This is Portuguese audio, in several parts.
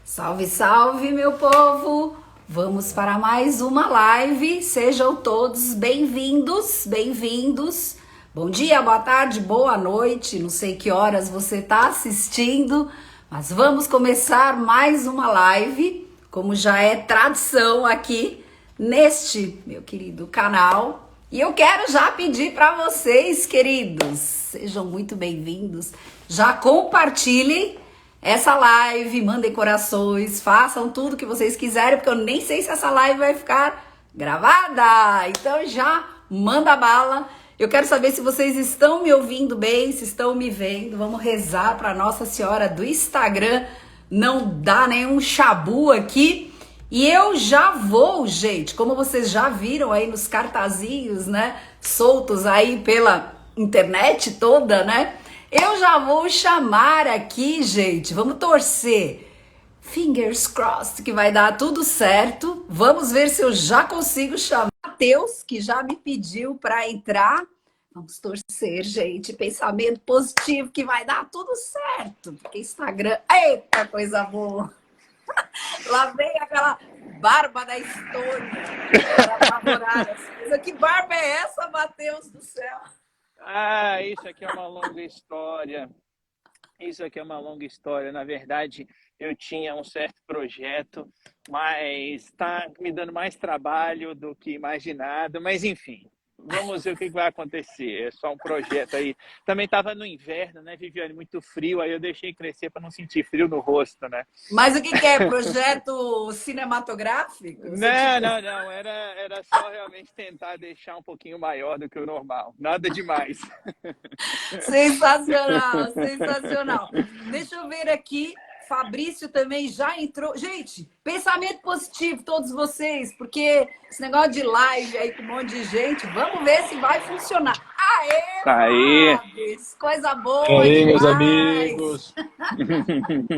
Salve, salve, meu povo! Vamos para mais uma live. Sejam todos bem-vindos, bem-vindos. Bom dia, boa tarde, boa noite. Não sei que horas você está assistindo, mas vamos começar mais uma live, como já é tradição aqui neste meu querido canal. E eu quero já pedir para vocês, queridos, sejam muito bem-vindos. Já compartilhem essa live, mandem corações, façam tudo que vocês quiserem, porque eu nem sei se essa live vai ficar gravada. Então já manda bala. Eu quero saber se vocês estão me ouvindo bem, se estão me vendo. Vamos rezar para Nossa Senhora do Instagram não dar nenhum chabu aqui. E eu já vou, gente, como vocês já viram aí nos cartazinhos, né, soltos aí pela internet toda, né? Eu já vou chamar aqui, gente, vamos torcer. Fingers crossed que vai dar tudo certo. Vamos ver se eu já consigo chamar o Matheus, que já me pediu para entrar. Vamos torcer, gente. Pensamento positivo que vai dar tudo certo. Porque Instagram, eita, coisa boa. Lá vem aquela barba da história. Que barba é essa, Matheus do céu? Ah, isso aqui é uma longa história. Isso aqui é uma longa história. Na verdade, eu tinha um certo projeto, mas está me dando mais trabalho do que imaginado. Mas, enfim, vamos ver o que vai acontecer. É só um projeto aí. Também estava no inverno, né, Viviane? Muito frio, aí eu deixei crescer para não sentir frio no rosto, né? Mas o que é? Projeto cinematográfico? Não. Era só realmente tentar deixar um pouquinho maior do que o normal. Nada demais. Sensacional, sensacional. Deixa eu ver aqui. Fabrício também já entrou. Gente, pensamento positivo, todos vocês, porque esse negócio de live aí com um monte de gente, vamos ver se vai funcionar. Aê, Fabrício, coisa boa. E aí, demais. meus amigos.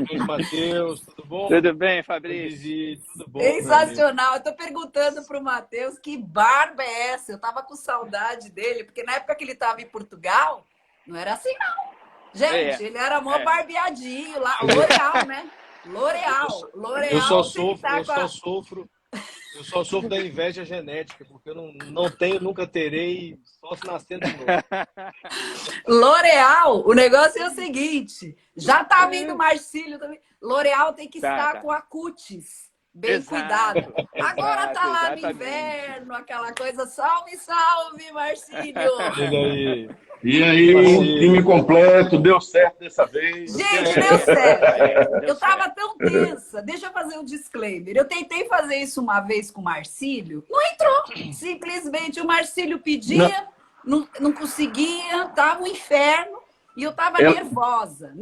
Oi, Matheus, tudo bom? Tudo bem, Fabrício? Tudo bom? Sensacional. Eu tô perguntando pro Matheus que barba é essa. Eu tava com saudade dele, porque na época que ele tava em Portugal, não era assim, não. Gente, ele era mó barbeadinho lá. L'Oreal, né? L'Oreal. Eu só sofro da inveja genética, porque eu não tenho, nunca terei, só se nascendo de novo. L'Oreal, o negócio é o seguinte, já tá vindo Marcílio também. L'Oreal tem que estar com a cutis bem cuidado. Agora tá lá no inverno, aquela coisa, salve, salve, Marcílio. E aí, o time completo, deu certo dessa vez. Gente, deu certo. Eu tava tão tensa. Deixa eu fazer um disclaimer. Eu tentei fazer isso uma vez com o Marcílio, não entrou. Simplesmente o Marcílio pedia, não conseguia, tava um inferno. E eu tava nervosa.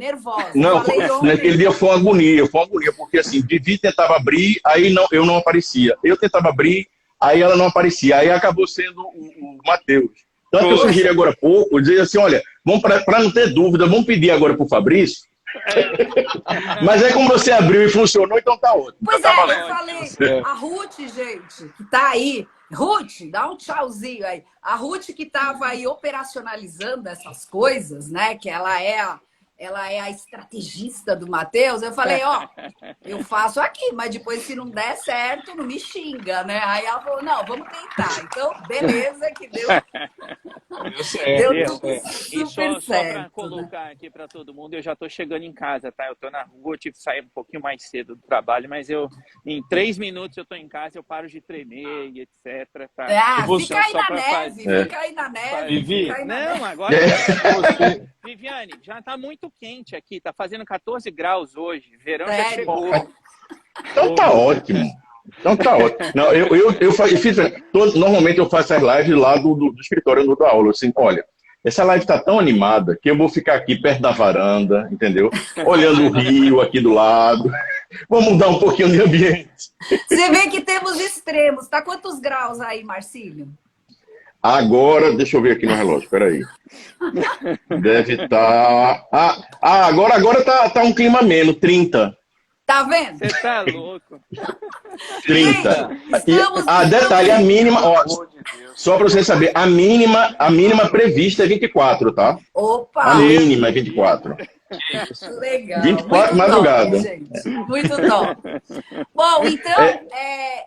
Não, naquele dia foi uma agonia, porque assim, Vivi tentava abrir, aí eu não aparecia. Eu tentava abrir, aí ela não aparecia. Aí acabou sendo o Matheus. Tanto que eu sugeri agora há pouco, dizer assim, olha, para não ter dúvida, vamos pedir agora para o Fabrício. Mas aí como você abriu e funcionou, então tá ótimo. Pois tá eu falei, a Ruth, gente, que tá aí, Ruth, dá um tchauzinho aí. A Ruth que tava aí operacionalizando essas coisas, né, que ela é a estrategista do Matheus, eu falei, eu faço aqui, mas depois se não der certo, não me xinga, né? Aí ela falou, não, vamos tentar. Então, beleza, que deu tudo super só para colocar aqui para todo mundo, eu já estou chegando em casa, tá? Eu estou na rua, eu tive que sair um pouquinho mais cedo do trabalho, mas em 3 minutos eu estou em casa, eu paro de tremer e etc. Tá? Fica aí na neve, Vivi? Não, agora... Viviane, já está muito quente aqui, tá fazendo 14 graus hoje, verão já chegou. Então tá ótimo. Não, normalmente eu faço as lives lá do escritório onde eu dou aula. Assim, olha, essa live tá tão animada que eu vou ficar aqui perto da varanda, entendeu? Olhando o rio aqui do lado. Vou mudar um pouquinho de ambiente. Você vê que temos extremos. Tá quantos graus aí, Marcílio? Agora, deixa eu ver aqui no relógio, peraí. Deve estar... agora tá um clima ameno, 30. Tá vendo? Você tá louco. 30. Detalhe, a mínima... Só para você saber, a mínima prevista é 24, tá? Opa! A mínima é 24. Legal. 24 Muito madrugada. top, gente. Muito top. Bom, então,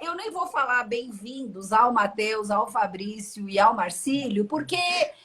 eu nem vou falar bem-vindos ao Matheus, ao Fabrício e ao Marcílio, porque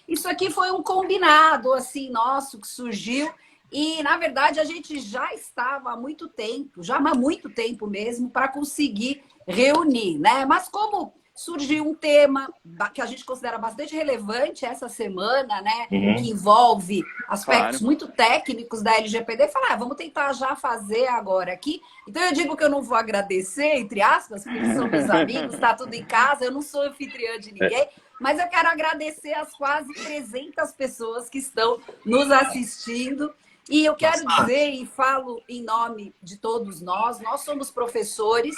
isso aqui foi um combinado, assim, nosso, que surgiu. E, na verdade, a gente já estava há muito tempo, já há muito tempo mesmo, para conseguir reunir, né? Mas como surgiu um tema que a gente considera bastante relevante essa semana, né? Que envolve aspectos muito técnicos da LGPD, falar, vamos tentar já fazer agora aqui. Então eu digo que eu não vou agradecer, entre aspas, porque eles são meus amigos, está tudo em casa, eu não sou anfitriã de ninguém, mas eu quero agradecer as quase 300 pessoas que estão nos assistindo. E eu quero dizer, e falo em nome de todos nós somos professores.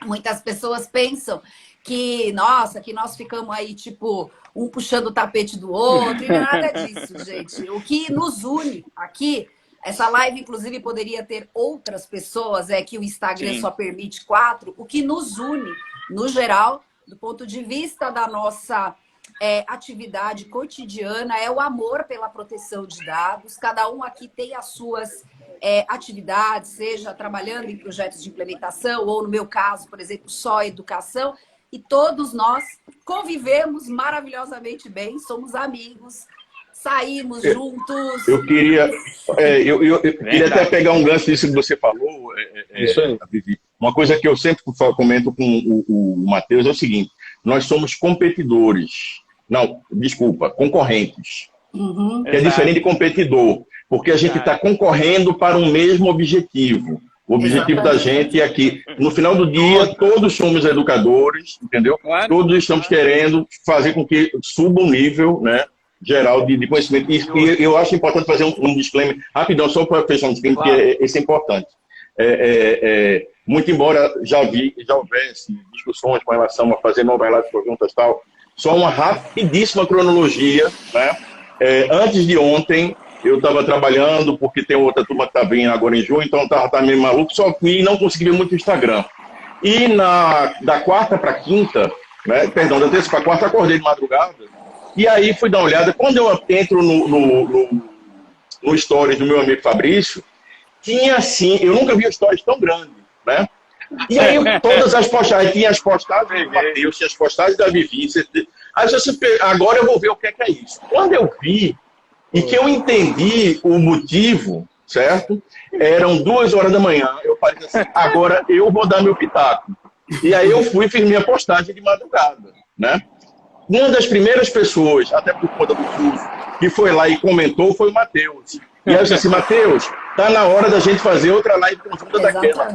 Muitas pessoas pensam que, nossa, que nós ficamos aí, tipo, um puxando o tapete do outro, e não é nada disso, gente. O que nos une aqui, essa live, inclusive, poderia ter outras pessoas, que o Instagram só permite 4, o que nos une, no geral, do ponto de vista da nossa atividade cotidiana, é o amor pela proteção de dados. Cada um aqui tem as suas atividades, seja trabalhando em projetos de implementação, ou no meu caso, por exemplo, só educação, e todos nós convivemos maravilhosamente bem, somos amigos, saímos juntos. Eu queria, eu queria até pegar um gancho disso que você falou, Vivi. Uma coisa que eu sempre comento com o Matheus é o seguinte: nós somos competidores. Não, desculpa, concorrentes. Que é diferente de competidor, porque a gente está concorrendo para um mesmo objetivo. O objetivo da gente é que, no final do dia, todos somos educadores, entendeu? Claro. Todos estamos querendo fazer com que suba o nível, né, geral de conhecimento. E eu acho importante fazer um disclaimer rapidão, só para fechar um disclaimer, porque isso é importante. Muito embora já houvesse discussões com relação a fazer novas relatos de perguntas e tal, só uma rapidíssima cronologia, né? Antes de ontem, eu estava trabalhando, porque tem outra turma que está vindo agora em junho, então estava meio maluco, só que não consegui ver muito o Instagram. E da quarta para quinta, né, perdão, da terça para quarta, acordei de madrugada, e aí fui dar uma olhada. Quando eu entro no stories do meu amigo Fabrício, tinha assim, eu nunca vi um stories tão grande, né? E aí todas as postagens, tinha as postagens do Matheus, tinha as postagens da Vivi. Aí agora eu vou ver o que é isso. Quando eu vi, e que eu entendi o motivo, certo? Eram 2 horas da manhã, eu falei assim, agora eu vou dar meu pitaco. E aí eu fui e fiz minha postagem de madrugada, né? Uma das primeiras pessoas, até por conta do curso, que foi lá e comentou foi o Matheus. E aí eu disse assim, Matheus, tá na hora da gente fazer outra live conjunta daquela.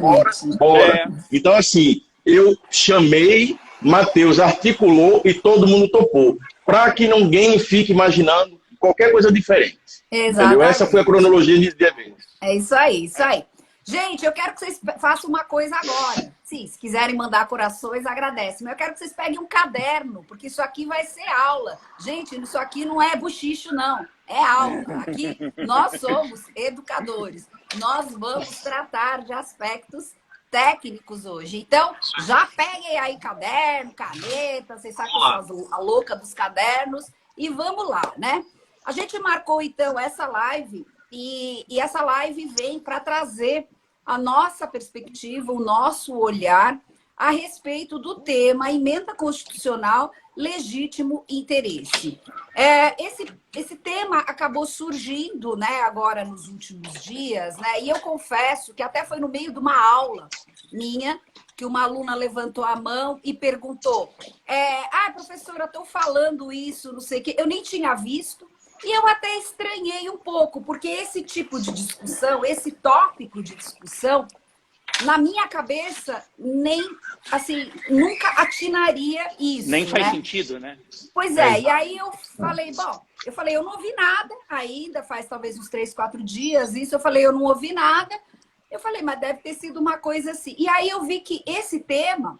Bora. Então, assim, eu chamei, Matheus articulou e todo mundo topou. Para que ninguém fique imaginando qualquer coisa diferente. Exatamente. Essa foi a cronologia de eventos. É isso aí, isso aí. Gente, eu quero que vocês façam uma coisa agora. Sim, se quiserem mandar corações, agradece. Mas eu quero que vocês peguem um caderno, porque isso aqui vai ser aula. Gente, isso aqui não é buchicho, não. É aula. Aqui nós somos educadores. Nós vamos tratar de aspectos técnicos hoje. Então, já peguem aí caderno, caneta, vocês sabem que eu sou a louca dos cadernos. E vamos lá, né? A gente marcou, então, essa live e essa live vem para trazer a nossa perspectiva, o nosso olhar a respeito do tema emenda constitucional legítimo interesse. Esse tema acabou surgindo, né, agora nos últimos dias, né, e eu confesso que até foi no meio de uma aula minha que uma aluna levantou a mão e perguntou: professora, estou falando isso, não sei o quê. Eu nem tinha visto. E eu até estranhei um pouco, porque esse tipo de discussão, esse tópico de discussão, na minha cabeça, nem, assim, nunca atinaria isso. Nem faz sentido, né? Pois é, e aí eu falei, eu não ouvi nada ainda, faz talvez uns 3, 4 dias isso, eu não ouvi nada. Eu falei, mas deve ter sido uma coisa assim. E aí eu vi que esse tema,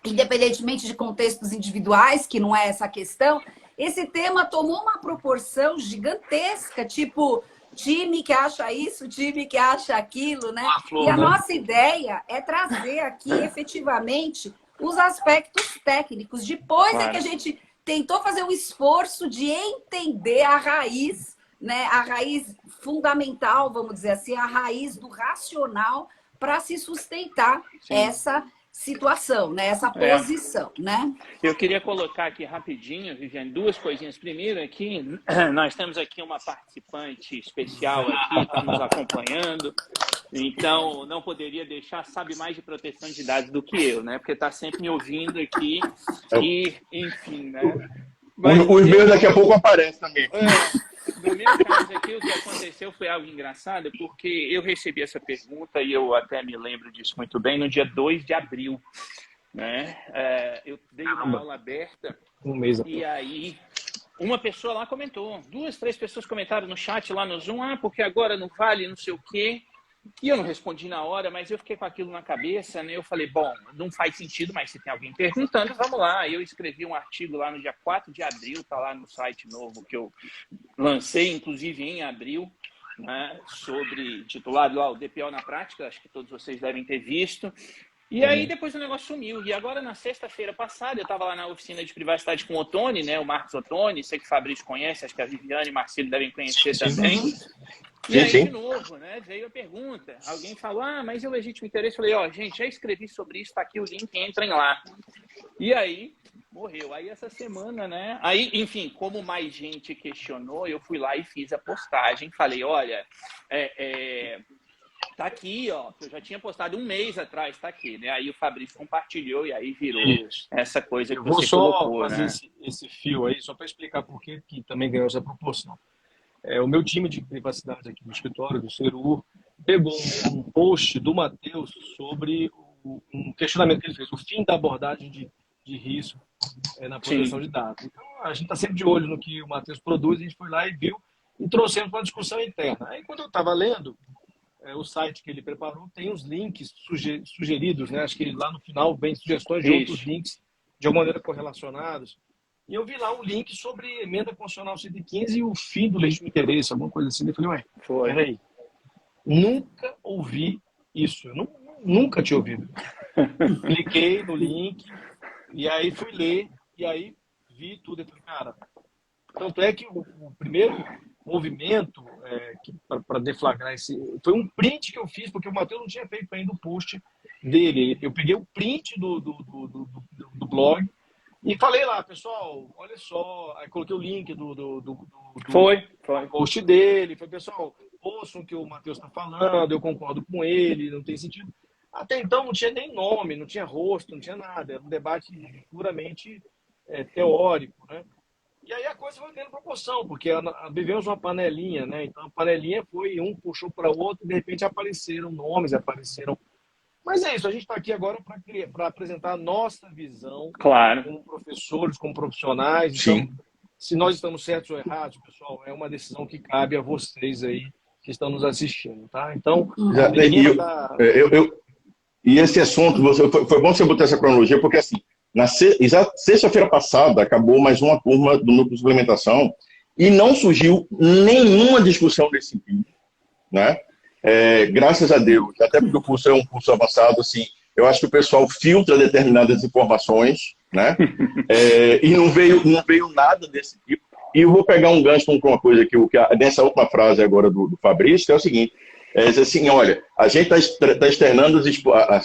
independentemente de contextos individuais, que não é essa questão, esse tema tomou uma proporção gigantesca, tipo, time que acha isso, time que acha aquilo, né? E a nossa ideia é trazer aqui, efetivamente, os aspectos técnicos. Depois é que a gente tentou fazer um esforço de entender a raiz, né, a raiz fundamental, vamos dizer assim, a raiz do racional para se sustentar essa situação, né, essa posição, né? Eu queria colocar aqui rapidinho, Viviane, duas coisinhas. Primeiro aqui, nós temos aqui uma participante especial aqui, está nos acompanhando, então não poderia deixar, sabe mais de proteção de dados do que eu, né? Porque está sempre me ouvindo aqui e, enfim, né? Os meus daqui a pouco aparecem também. No meu caso aqui, o que aconteceu foi algo engraçado, porque eu recebi essa pergunta, e eu até me lembro disso muito bem, no dia 2 de abril. Né? Eu dei uma aula aberta, um mês e aí uma pessoa lá comentou, 2, 3 pessoas comentaram no chat lá no Zoom, porque agora não vale não sei o quê. E eu não respondi na hora, mas eu fiquei com aquilo na cabeça, né? Eu falei, bom, não faz sentido, mas se tem alguém perguntando, vamos lá. Eu escrevi um artigo lá no dia 4 de abril, tá lá no site novo que eu lancei, inclusive em abril, né? Sobre, titulado lá, o DPO na prática, acho que todos vocês devem ter visto. E aí depois o negócio sumiu. E agora, na sexta-feira passada, eu estava lá na oficina de privacidade com o Ottoni, né? O Marcos Ottoni, sei que o Fabrício conhece, acho que a Viviane e o Marcelo devem conhecer também. E aí, de novo, né, veio a pergunta. Alguém falou, mas é o legítimo interesse. Eu falei, gente, já escrevi sobre isso, tá aqui o link, entrem lá. E aí, morreu. Aí, essa semana, né? Aí, enfim, como mais gente questionou, eu fui lá e fiz a postagem. Falei, olha, tá aqui, ó. Eu já tinha postado um mês atrás, tá aqui, né? Aí o Fabrício compartilhou e aí virou essa coisa que você colocou, vou só fazer esse fio aí, só para explicar por que também ganhou essa proporção. O meu time de privacidade aqui no escritório do Ceru pegou um post do Matheus sobre um questionamento que ele fez, o fim da abordagem de risco na proteção de dados. Então, a gente está sempre de olho no que o Matheus produz, a gente foi lá e viu e trouxemos para uma discussão interna. Aí, quando eu estava lendo, o site que ele preparou tem os links sugeridos, né? Acho que lá no final vem sugestões de outros links, de alguma maneira correlacionados. E eu vi lá um link sobre emenda constitucional 115 e o fim do legítimo interesse, alguma coisa assim. Eu falei, peraí, nunca ouvi isso. Eu nunca tinha ouvido. Cliquei no link e aí fui ler e aí vi tudo. Eu falei, cara, tanto é que o primeiro movimento para deflagrar esse... Foi um print que eu fiz, porque o Matheus não tinha feito ainda o post dele. Eu peguei o print do blog e falei lá, pessoal, olha só, aí coloquei o link do post dele, foi, pessoal, ouçam o que o Matheus está falando, eu concordo com ele, não tem sentido. Até então não tinha nem nome, não tinha rosto, não tinha nada, era um debate puramente teórico, né? E aí a coisa foi tendo proporção, porque vivemos uma panelinha, né? Então a panelinha foi, um puxou para o outro, e de repente apareceram nomes, apareceram... Mas é isso, a gente está aqui agora para apresentar a nossa visão, claro, como professores, como profissionais. Sim. Então, se nós estamos certos ou errados, pessoal, é uma decisão que cabe a vocês aí que estão nos assistindo, tá? Então, e esse assunto, foi bom você botar essa cronologia, porque assim, na sexta-feira passada acabou mais uma turma do Núcleo de Suplementação e não surgiu nenhuma discussão desse sentido, né? Graças a Deus, até porque o curso é um curso avançado, assim, eu acho que o pessoal filtra determinadas informações, né? E não veio nada desse tipo. E eu vou pegar um gancho com uma coisa nessa última frase agora do Fabrício, que é o seguinte, assim, olha, a gente está externando as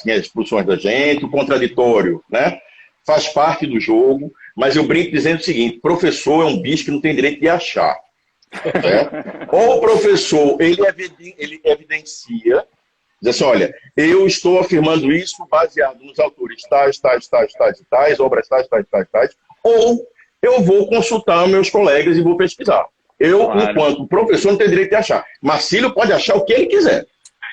expulsões da gente, o contraditório, né? Faz parte do jogo, mas eu brinco dizendo o seguinte, professor é um bicho que não tem direito de achar. Ou o professor, ele evidencia, diz assim, olha, eu estou afirmando isso baseado nos autores tais, obras tais, ou eu vou consultar meus colegas e vou pesquisar. Eu, claro, enquanto professor, não tenho direito de achar. Marcílio pode achar o que ele quiser.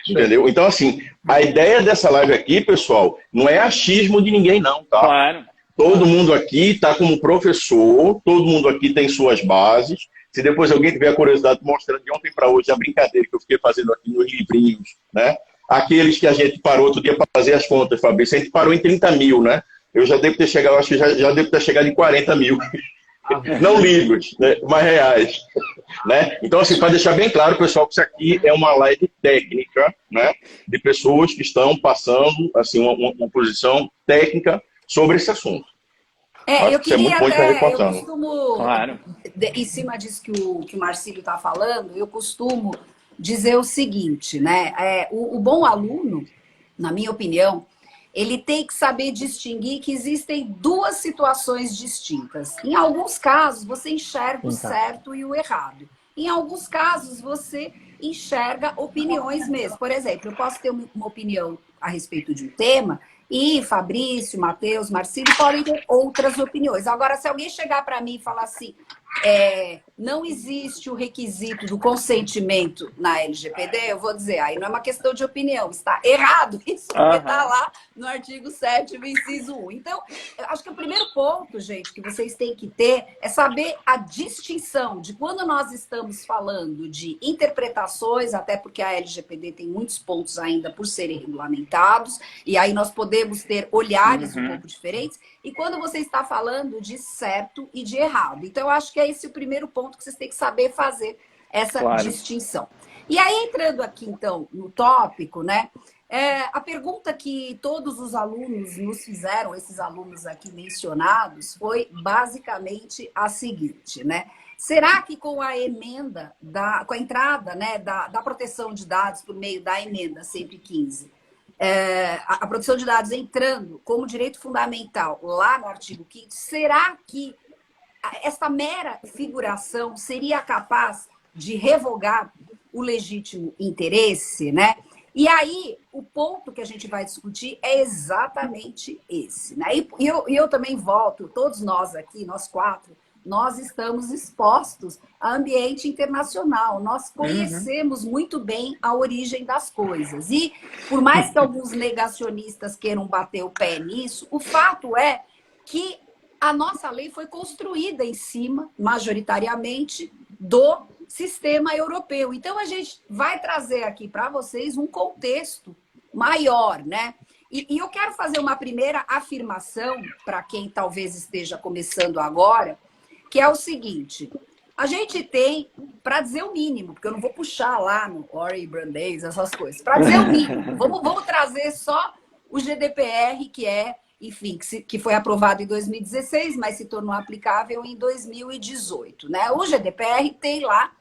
Entendeu? Então, assim, a ideia dessa live aqui, pessoal, não é achismo de ninguém, não, tá? Claro. Todo mundo aqui está como professor, todo mundo aqui tem suas bases. Se depois alguém tiver a curiosidade de mostrar de ontem para hoje a brincadeira que eu fiquei fazendo aqui nos livrinhos, né? Aqueles que a gente parou outro dia para fazer as contas, Fabrício, a gente parou em 30 mil, né? Eu já devo ter chegado, acho que já devo ter chegado em 40 mil. Não livros, né? Mas reais. Né? Então, assim, para deixar bem claro, pessoal, que isso aqui é uma live técnica, né? De pessoas que estão passando assim, uma posição técnica sobre esse assunto. Eu queria até, eu costumo em cima disso que o Marcílio está falando, eu costumo dizer o seguinte, né? O bom aluno, na minha opinião, ele tem que saber distinguir que existem duas situações distintas. Em alguns casos, você enxerga o certo e o errado. Em alguns casos, você enxerga opiniões mesmo. Por exemplo, eu posso ter uma opinião a respeito de um tema e Fabrício, Matheus, Marcílio podem ter outras opiniões. Agora, se alguém chegar para mim e falar assim, não existe o requisito do consentimento na LGPD, eu vou dizer, aí não é uma questão de opinião, está errado isso, porque está lá no artigo 7º, inciso 1. Então, eu acho que o primeiro ponto, gente, que vocês têm que ter é saber a distinção de quando nós estamos falando de interpretações, até porque a LGPD tem muitos pontos ainda por serem regulamentados, e aí nós podemos ter olhares um pouco diferentes, e quando você está falando de certo e de errado. Então, eu acho que é esse o primeiro ponto que vocês têm que saber fazer essa distinção. E aí, entrando aqui, então, no tópico, né? A pergunta que todos os alunos nos fizeram, esses alunos aqui mencionados, foi basicamente a seguinte, né? Será que com a emenda, com a entrada, né, da proteção de dados por meio da emenda 115, a proteção de dados entrando como direito fundamental lá no artigo 5º, será que essa mera figuração seria capaz de revogar o legítimo interesse, né? E aí, o ponto que a gente vai discutir é exatamente esse, né? E eu também volto, todos nós aqui, nós quatro, nós estamos expostos a ambiente internacional. Nós conhecemos muito bem a origem das coisas. E, por mais que alguns negacionistas queiram bater o pé nisso, o fato é que a nossa lei foi construída em cima, majoritariamente, do sistema europeu. Então, a gente vai trazer aqui para vocês um contexto maior, né? E eu quero fazer uma primeira afirmação para quem talvez esteja começando agora, que é o seguinte: a gente tem, para dizer o mínimo, porque eu não vou puxar lá no Ori Brandeis, essas coisas, para dizer o mínimo, vamos trazer só o GDPR, que enfim, que foi aprovado em 2016, mas se tornou aplicável em 2018, né? O GDPR tem lá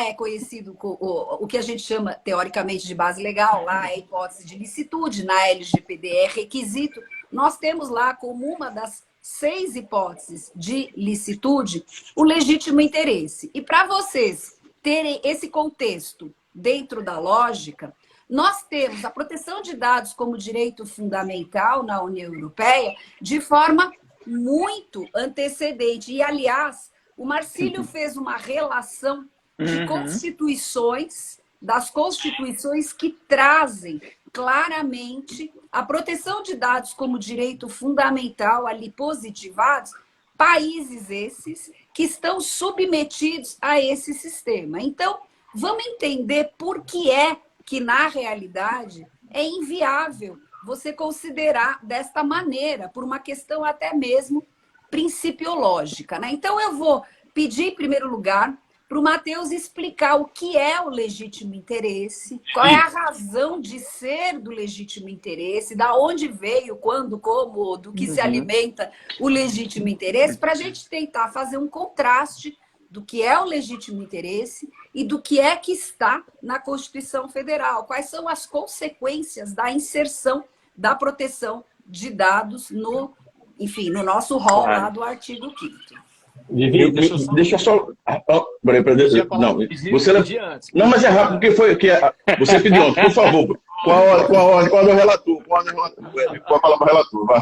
é conhecido o que a gente chama teoricamente de base legal, lá é hipótese de licitude, na LGPD é requisito. Nós temos lá como uma das 6 hipóteses de licitude o legítimo interesse. E para vocês terem esse contexto dentro da lógica, nós temos a proteção de dados como direito fundamental na União Europeia de forma muito antecedente. E, aliás, o Marcílio fez uma relação de constituições, das constituições que trazem claramente a proteção de dados como direito fundamental ali positivados, países esses que estão submetidos a esse sistema. Então, vamos entender por que na realidade é inviável você considerar desta maneira, por uma questão até mesmo principiológica, né? Então eu vou pedir em primeiro lugar para o Matheus explicar o que é o legítimo interesse, qual é a razão de ser do legítimo interesse, da onde veio, quando, como, do que se alimenta o legítimo interesse, para a gente tentar fazer um contraste do que é o legítimo interesse e do que é que está na Constituição Federal. Quais são as consequências da inserção da proteção de dados no nosso rol lá do artigo 5º. Vivi, deixa eu só... Não, não, mas é rápido, porque você pediu ontem, por favor. Qual a ordem do relator? Qual a palavra do relator? Vai.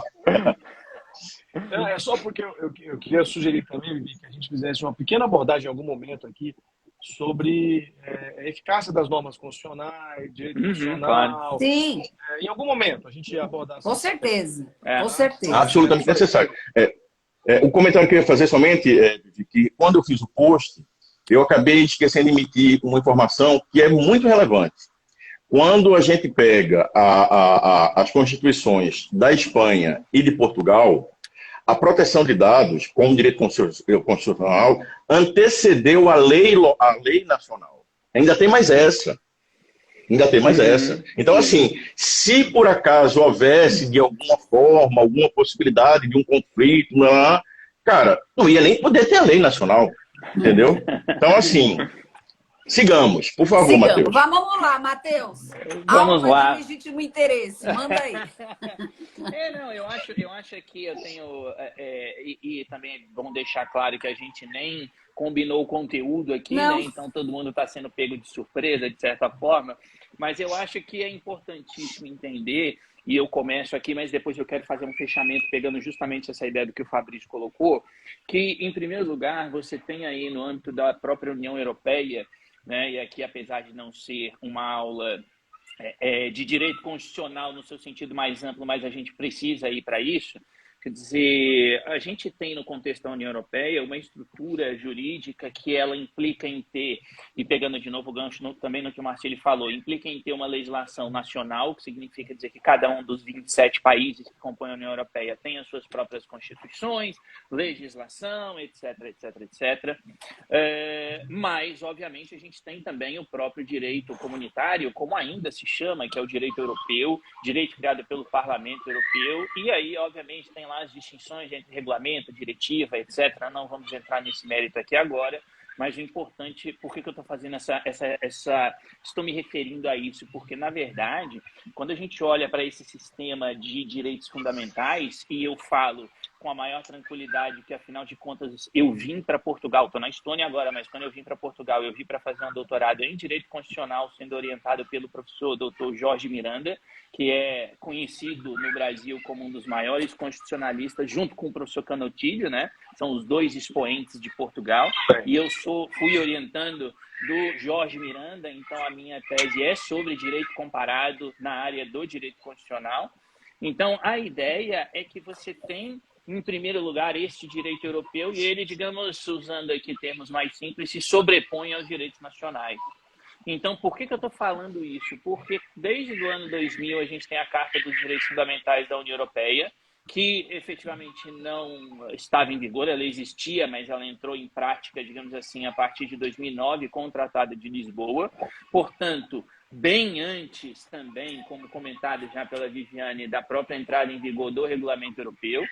É só porque eu queria sugerir também, Vivi, que a gente fizesse uma pequena abordagem em algum momento aqui sobre a eficácia das normas constitucionais, direito constitucional. Sim. Em algum momento a gente ia abordar. Com certeza. Com certeza. Absolutamente necessário. O comentário que eu ia fazer somente é que quando eu fiz o post, eu acabei esquecendo de emitir uma informação que é muito relevante. Quando a gente pega as constituições da Espanha e de Portugal, a proteção de dados, como direito constitucional, antecedeu a lei nacional. Ainda tem mais essa. Então, assim, se por acaso houvesse, de alguma forma, alguma possibilidade de um conflito, cara, não ia nem poder ter a lei nacional, entendeu? Então, assim, sigamos, por favor, Sigamos. Matheus. Vamos lá, Matheus. Vamos Alma lá. de legítimo interesse. Manda aí. Não, eu acho que eu tenho. E também é bom deixar claro que a gente nem combinou o conteúdo aqui, Não. né? Então todo mundo está sendo pego de surpresa, de certa forma. Mas eu acho que é importantíssimo entender, e eu começo aqui, mas depois eu quero fazer um fechamento pegando justamente essa ideia do que o Fabrício colocou, que, em primeiro lugar, você tem aí no âmbito da própria União Europeia, né? E aqui, apesar de não ser uma aula de direito constitucional no seu sentido mais amplo, mas a gente precisa ir para isso. Quer dizer, a gente tem no contexto da União Europeia uma estrutura jurídica que ela implica em ter, e pegando de novo o gancho também no que o Marcelo falou, implica em ter uma legislação nacional, que significa dizer que cada um dos 27 países que compõem a União Europeia tem as suas próprias constituições, legislação, etc, etc, etc. Mas, obviamente, a gente tem também o próprio direito comunitário, como ainda se chama, que é o direito europeu, direito criado pelo Parlamento Europeu, e aí, obviamente, tem lá as distinções entre regulamento, diretiva, etc. Não vamos entrar nesse mérito aqui agora, mas o importante, por que eu estou fazendo estou me referindo a isso? Porque, na verdade, quando a gente olha para esse sistema de direitos fundamentais, e eu falo com a maior tranquilidade que, afinal de contas, eu vim para Portugal, estou na Estônia agora, mas quando eu vim para Portugal, eu vim para fazer um doutorado em Direito Constitucional, sendo orientado pelo professor Dr. Jorge Miranda, que é conhecido no Brasil como um dos maiores constitucionalistas, junto com o professor Canotilho, né? São os dois expoentes de Portugal, e eu fui orientando do Jorge Miranda, então a minha tese é sobre direito comparado na área do direito constitucional. Então, a ideia é que você tem, em primeiro lugar, este direito europeu e ele, digamos, usando aqui termos mais simples, se sobrepõe aos direitos nacionais. Então, por que eu estou falando isso? Porque desde o ano 2000 a gente tem a Carta dos Direitos Fundamentais da União Europeia, que efetivamente não estava em vigor, ela existia, mas ela entrou em prática, digamos assim, a partir de 2009 com o Tratado de Lisboa. Portanto, bem antes também, como comentado já pela Viviane, da própria entrada em vigor do Regulamento Europeu.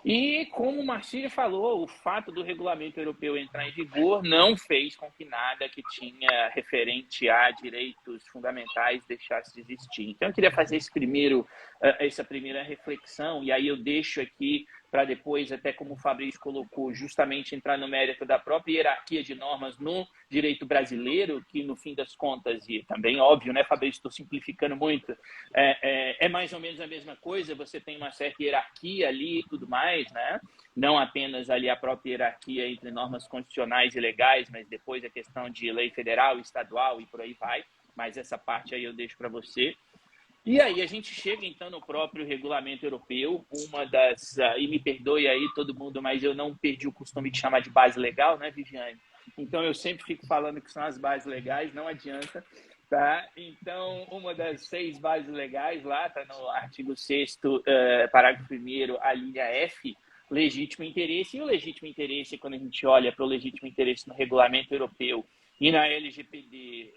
E, como o Marcílio falou, o fato do Regulamento Europeu entrar em vigor não fez com que nada que tinha referente a direitos fundamentais deixasse de existir. Então, eu queria fazer essa primeira reflexão, e aí eu deixo aqui para depois, até como o Fabrício colocou, justamente entrar no mérito da própria hierarquia de normas no direito brasileiro, que no fim das contas, e também óbvio, né, Fabrício, estou simplificando muito, é mais ou menos a mesma coisa, você tem uma certa hierarquia ali e tudo mais, né? Não apenas ali a própria hierarquia entre normas constitucionais e legais, mas depois a questão de lei federal, estadual e por aí vai, mas essa parte aí eu deixo para você. E aí a gente chega, então, no próprio regulamento europeu, e me perdoe aí todo mundo, mas eu não perdi o costume de chamar de base legal, né, Viviane? Então, eu sempre fico falando que são as bases legais, não adianta, tá? Então, uma das 6 bases legais lá, tá no artigo 6º, parágrafo 1º, a linha F, legítimo interesse. E o legítimo interesse, quando a gente olha para o legítimo interesse no regulamento europeu e na LGPD,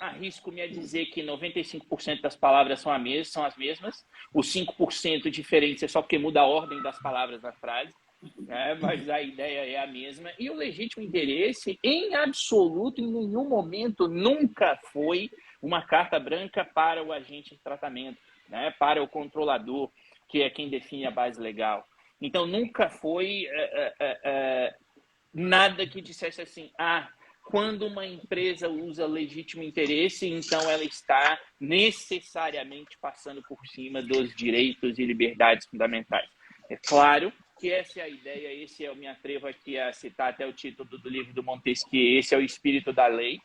arrisco-me a dizer que 95% das palavras são as mesmas. Os 5% diferentes é só porque muda a ordem das palavras na frase, né? Mas a ideia é a mesma. E o legítimo interesse, em absoluto, em nenhum momento, nunca foi uma carta branca para o agente de tratamento, né? Para o controlador, que é quem define a base legal. Então, nunca foi nada que dissesse assim, quando uma empresa usa legítimo interesse, então ela está necessariamente passando por cima dos direitos e liberdades fundamentais. É claro que essa é a ideia, eu me atrevo aqui a citar até o título do livro do Montesquieu, esse é o espírito da lei,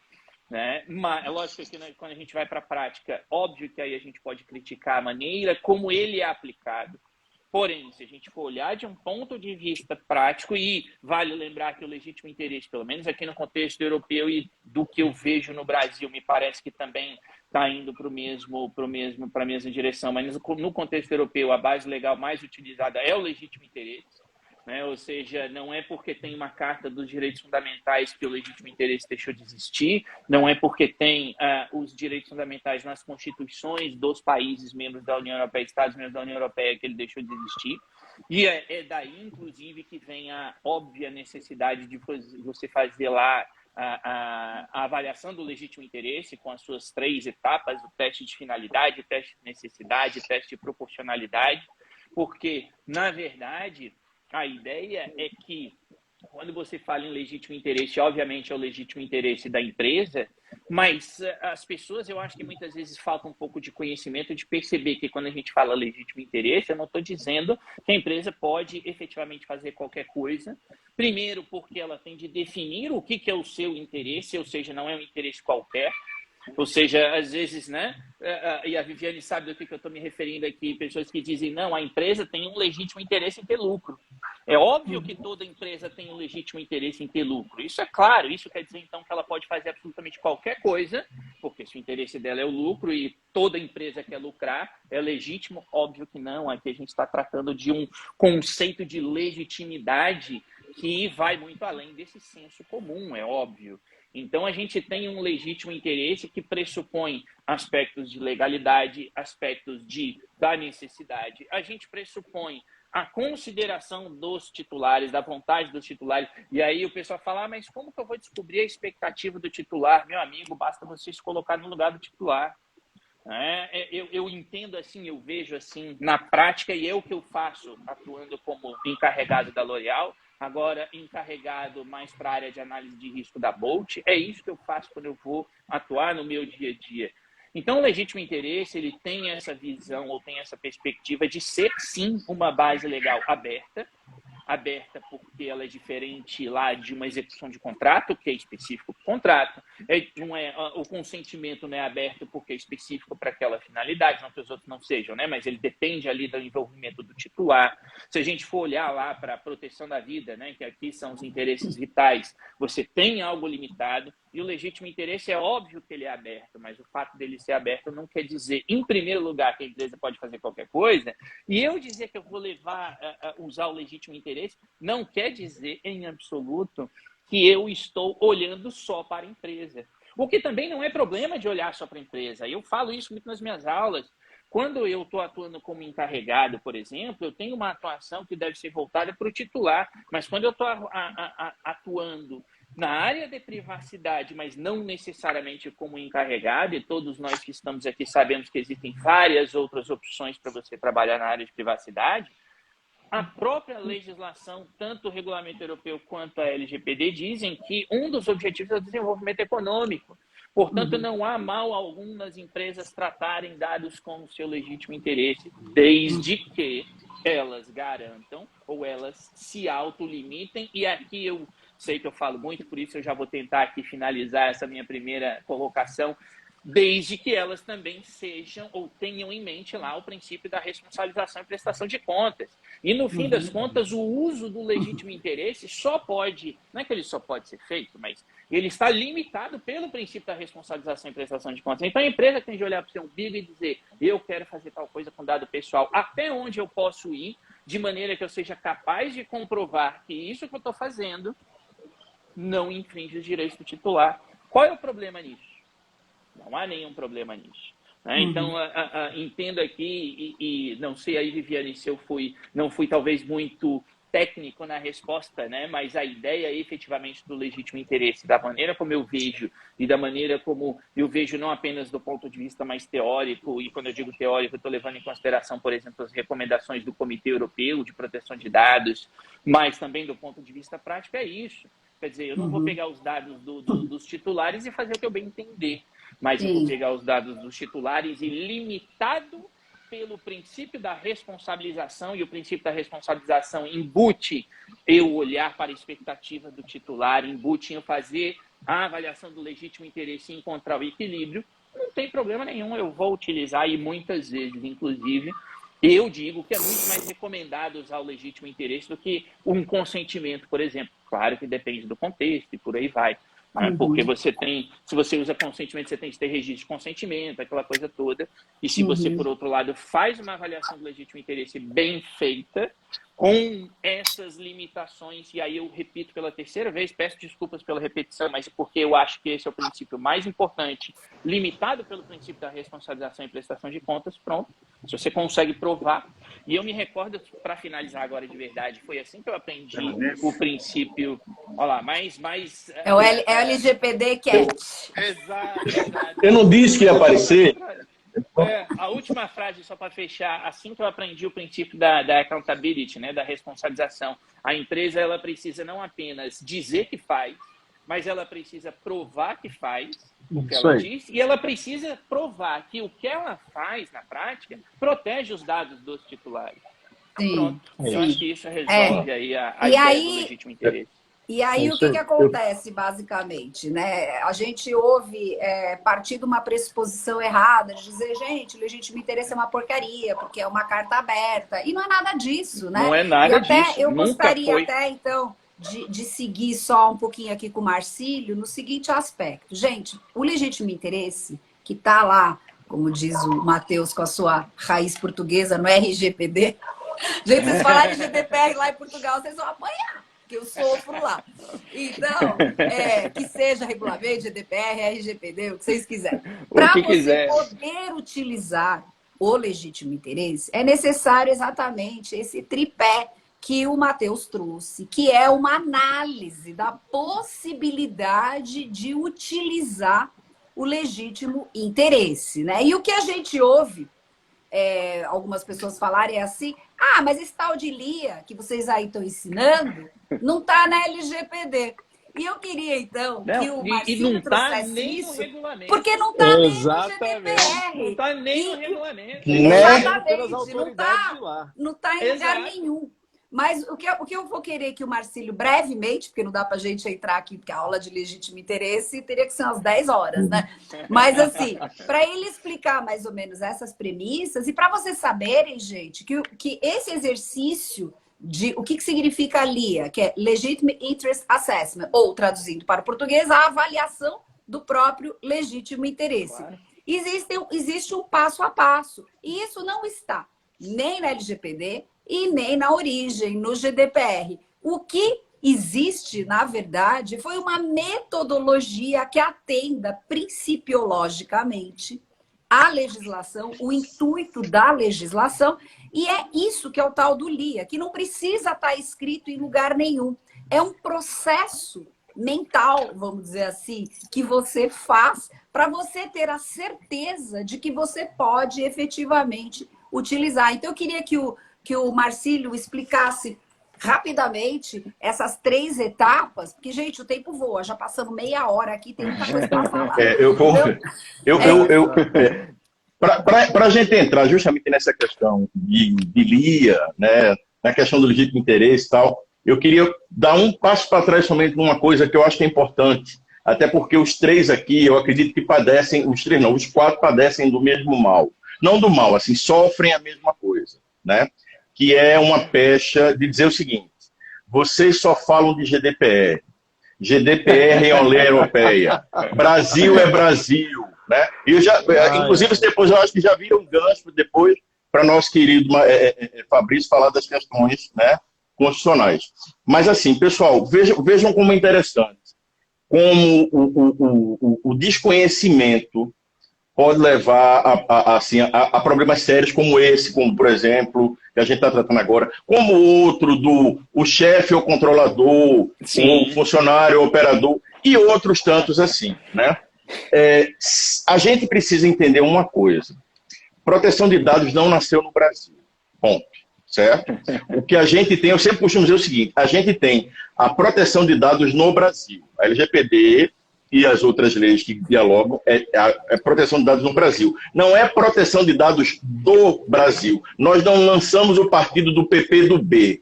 né? Mas é lógico que, né, quando a gente vai para a prática, óbvio que aí a gente pode criticar a maneira como ele é aplicado. Porém, se a gente for olhar de um ponto de vista prático, e vale lembrar que o legítimo interesse, pelo menos aqui no contexto europeu e do que eu vejo no Brasil, me parece que também está indo para a mesma direção, mas no contexto europeu, a base legal mais utilizada é o legítimo interesse, né? Ou seja, não é porque tem uma Carta dos Direitos Fundamentais que o legítimo interesse deixou de existir, não é porque tem os direitos fundamentais nas constituições dos países membros da União Europeia, Estados membros da União Europeia, que ele deixou de existir. E é daí, inclusive, que vem a óbvia necessidade de você fazer lá a avaliação do legítimo interesse com as suas 3 etapas, o teste de finalidade, o teste de necessidade, o teste de proporcionalidade, porque, na verdade, a ideia é que, quando você fala em legítimo interesse, obviamente é o legítimo interesse da empresa, mas as pessoas, eu acho que muitas vezes falta um pouco de conhecimento de perceber que quando a gente fala legítimo interesse, eu não estou dizendo que a empresa pode efetivamente fazer qualquer coisa. Primeiro, porque ela tem de definir o que é o seu interesse, ou seja, não é um interesse qualquer. Ou seja, às vezes, né? E a Viviane sabe do que eu estou me referindo aqui, pessoas que dizem, não, a empresa tem um legítimo interesse em ter lucro. É óbvio que toda empresa tem um legítimo interesse em ter lucro. Isso é claro, isso quer dizer, então, que ela pode fazer absolutamente qualquer coisa, porque se o interesse dela é o lucro e toda empresa quer lucrar, é legítimo? Óbvio que não. Aqui a gente está tratando de um conceito de legitimidade que vai muito além desse senso comum, é óbvio. Então, a gente tem um legítimo interesse que pressupõe aspectos de legalidade, aspectos da necessidade. A gente pressupõe a consideração dos titulares, da vontade dos titulares. E aí o pessoal fala, mas como que eu vou descobrir a expectativa do titular? Meu amigo, basta você se colocar no lugar do titular. Eu entendo assim, eu vejo assim na prática, e é o que eu faço atuando como encarregado da L'Oréal, agora encarregado mais para a área de análise de risco da Bolt. É isso que eu faço quando eu vou atuar no meu dia a dia. Então, o legítimo interesse, ele tem essa visão ou tem essa perspectiva de ser, sim, uma base legal aberta porque ela é diferente lá de uma execução de contrato, que é específico para o contrato. O consentimento não é aberto porque é específico para aquela finalidade, não que os outros não sejam, né? Mas ele depende ali do envolvimento do titular. Se a gente for olhar lá para a proteção da vida, né, que aqui são os interesses vitais, você tem algo limitado, e o legítimo interesse é óbvio que ele é aberto, mas o fato dele ser aberto não quer dizer, em primeiro lugar, que a empresa pode fazer qualquer coisa, e eu dizer que eu vou usar o legítimo interesse não quer dizer, em absoluto, que eu estou olhando só para a empresa. O que também não é problema de olhar só para a empresa. Eu falo isso muito nas minhas aulas. Quando eu estou atuando como encarregado, por exemplo, eu tenho uma atuação que deve ser voltada para o titular, mas quando eu estou atuando na área de privacidade, mas não necessariamente como encarregado, e todos nós que estamos aqui sabemos que existem várias outras opções para você trabalhar na área de privacidade, a própria legislação, tanto o regulamento europeu quanto a LGPD, dizem que um dos objetivos é o desenvolvimento econômico. Portanto, não há mal algum nas empresas tratarem dados com o seu legítimo interesse, desde que elas garantam ou elas se autolimitem. E aqui eu sei que eu falo muito, por isso eu já vou tentar aqui finalizar essa minha primeira colocação, desde que elas também sejam ou tenham em mente lá o princípio da responsabilização e prestação de contas. E, no fim das contas, o uso do legítimo interesse só pode, não é que ele só pode ser feito, mas ele está limitado pelo princípio da responsabilização e prestação de contas. Então, a empresa tem de olhar para o seu umbigo e dizer, eu quero fazer tal coisa com dado pessoal, até onde eu posso ir, de maneira que eu seja capaz de comprovar que isso que eu estou fazendo não infringe os direitos do titular. Qual é o problema nisso? Não há nenhum problema nisso. Né? Então, entendo aqui, e não sei aí, Viviane, se eu não fui talvez muito técnico na resposta, né? Mas a ideia efetivamente do legítimo interesse, da maneira como eu vejo e da maneira como eu vejo não apenas do ponto de vista mais teórico, e quando eu digo teórico, eu estou levando em consideração, por exemplo, as recomendações do Comitê Europeu de Proteção de Dados, mas também do ponto de vista prático é isso. Quer dizer, eu não vou pegar os dados dos titulares e fazer o que eu bem entender, mas eu vou pegar os dados dos titulares e, limitado pelo princípio da responsabilização, e o princípio da responsabilização embute eu olhar para a expectativa do titular, embute eu fazer a avaliação do legítimo interesse e encontrar o equilíbrio, não tem problema nenhum, eu vou utilizar, e muitas vezes, inclusive, eu digo que é muito mais recomendado usar o legítimo interesse do que um consentimento, por exemplo. Claro que depende do contexto e por aí vai. Porque você tem, se você usa consentimento, você tem que ter registro de consentimento, aquela coisa toda. E se você, por outro lado, faz uma avaliação do legítimo interesse bem feita, com essas limitações, e aí eu repito pela terceira vez, peço desculpas pela repetição, mas porque eu acho que esse é o princípio mais importante, limitado pelo princípio da responsabilização e prestação de contas, pronto, se você consegue provar. E eu me recordo, para finalizar agora de verdade, foi assim que eu aprendi o princípio, olha lá, É o LGPD Cat. Exato. Eu não disse que ia aparecer. A última frase, só para fechar, assim que eu aprendi o princípio da accountability, né, da responsabilização, a empresa ela precisa não apenas dizer que faz, mas ela precisa provar que faz o que ela diz, e ela precisa provar que o que ela faz na prática protege os dados dos titulares. Sim, Pronto. sim. Eu acho que isso resolve aí a ideia do legítimo interesse. E aí, o que acontece, basicamente, né? A gente ouve partir de uma pressuposição errada, de dizer, gente, o legítimo interesse é uma porcaria, porque é uma carta aberta. E não é nada disso, né? Não é nada disso. Eu Nunca gostaria foi. até, então, de seguir só um pouquinho aqui com o Marcílio no seguinte aspecto. Gente, o legítimo interesse, que está lá, como diz o Matheus com a sua raiz portuguesa, no RGPD. Gente, vocês falarem GDPR lá em Portugal, vocês vão apanhar, que eu sofro lá. Então, que seja regulamento, GDPR, RGPD, o que vocês quiserem. Para você poder utilizar o legítimo interesse, é necessário exatamente esse tripé que o Matheus trouxe, que é uma análise da possibilidade de utilizar o legítimo interesse, né? E o que a gente ouve algumas pessoas falarem é assim, mas esse tal de LIA que vocês aí estão ensinando não está na LGPD. E eu queria, então, que o Marcílio trouxesse isso, porque não está nem no GDPR. Não está nem no regulamento. Exatamente, não está em lugar nenhum. Mas o que eu vou querer que o Marcílio, brevemente, porque não dá para a gente entrar aqui, porque a aula de legítimo interesse teria que ser umas 10 horas, né? Mas, assim, para ele explicar mais ou menos essas premissas e para vocês saberem, gente, que esse exercício de o que significa a LIA, que é Legitimate Interest Assessment, ou, traduzindo para o português, a avaliação do próprio legítimo interesse. Claro. Existe um passo a passo, e isso não está nem na LGPD, e nem na origem, no GDPR. O que existe, na verdade, foi uma metodologia que atenda principiologicamente a legislação, o intuito da legislação, e é isso que é o tal do LIA, que não precisa estar escrito em lugar nenhum. É um processo mental, vamos dizer assim, que você faz para você ter a certeza de que você pode efetivamente utilizar. Então, eu queria que o Marcílio explicasse rapidamente essas 3 etapas, porque, gente, o tempo voa, já passamos meia hora aqui, tem muita coisa para falar. Para a gente entrar justamente nessa questão de LIA, né, na questão do legítimo interesse e tal, eu queria dar um passo para trás somente numa coisa que eu acho que é importante, até porque os 3 aqui, eu acredito que padecem, os 3 não, os 4 padecem do mesmo mal. Não do mal, assim, sofrem a mesma coisa, né? Que é uma pecha de dizer o seguinte, vocês só falam de GDPR. GDPR é a lei europeia. Brasil é Brasil. Né? Inclusive, depois eu acho que já viram um gancho depois para nosso querido Fabrício falar das questões, né, constitucionais. Mas assim, pessoal, vejam como é interessante. Como o desconhecimento pode levar a problemas sérios como esse, como, por exemplo, que a gente está tratando agora, como outro o chefe ou controlador, o funcionário ou operador, e outros tantos assim, né? A gente precisa entender uma coisa. Proteção de dados não nasceu no Brasil. Ponto. Certo? O que a gente tem, eu sempre costumo dizer o seguinte, a gente tem a proteção de dados no Brasil. A LGPD e as outras leis que dialogam é proteção de dados no Brasil. Não é proteção de dados do Brasil. Nós não lançamos o partido do PP do B.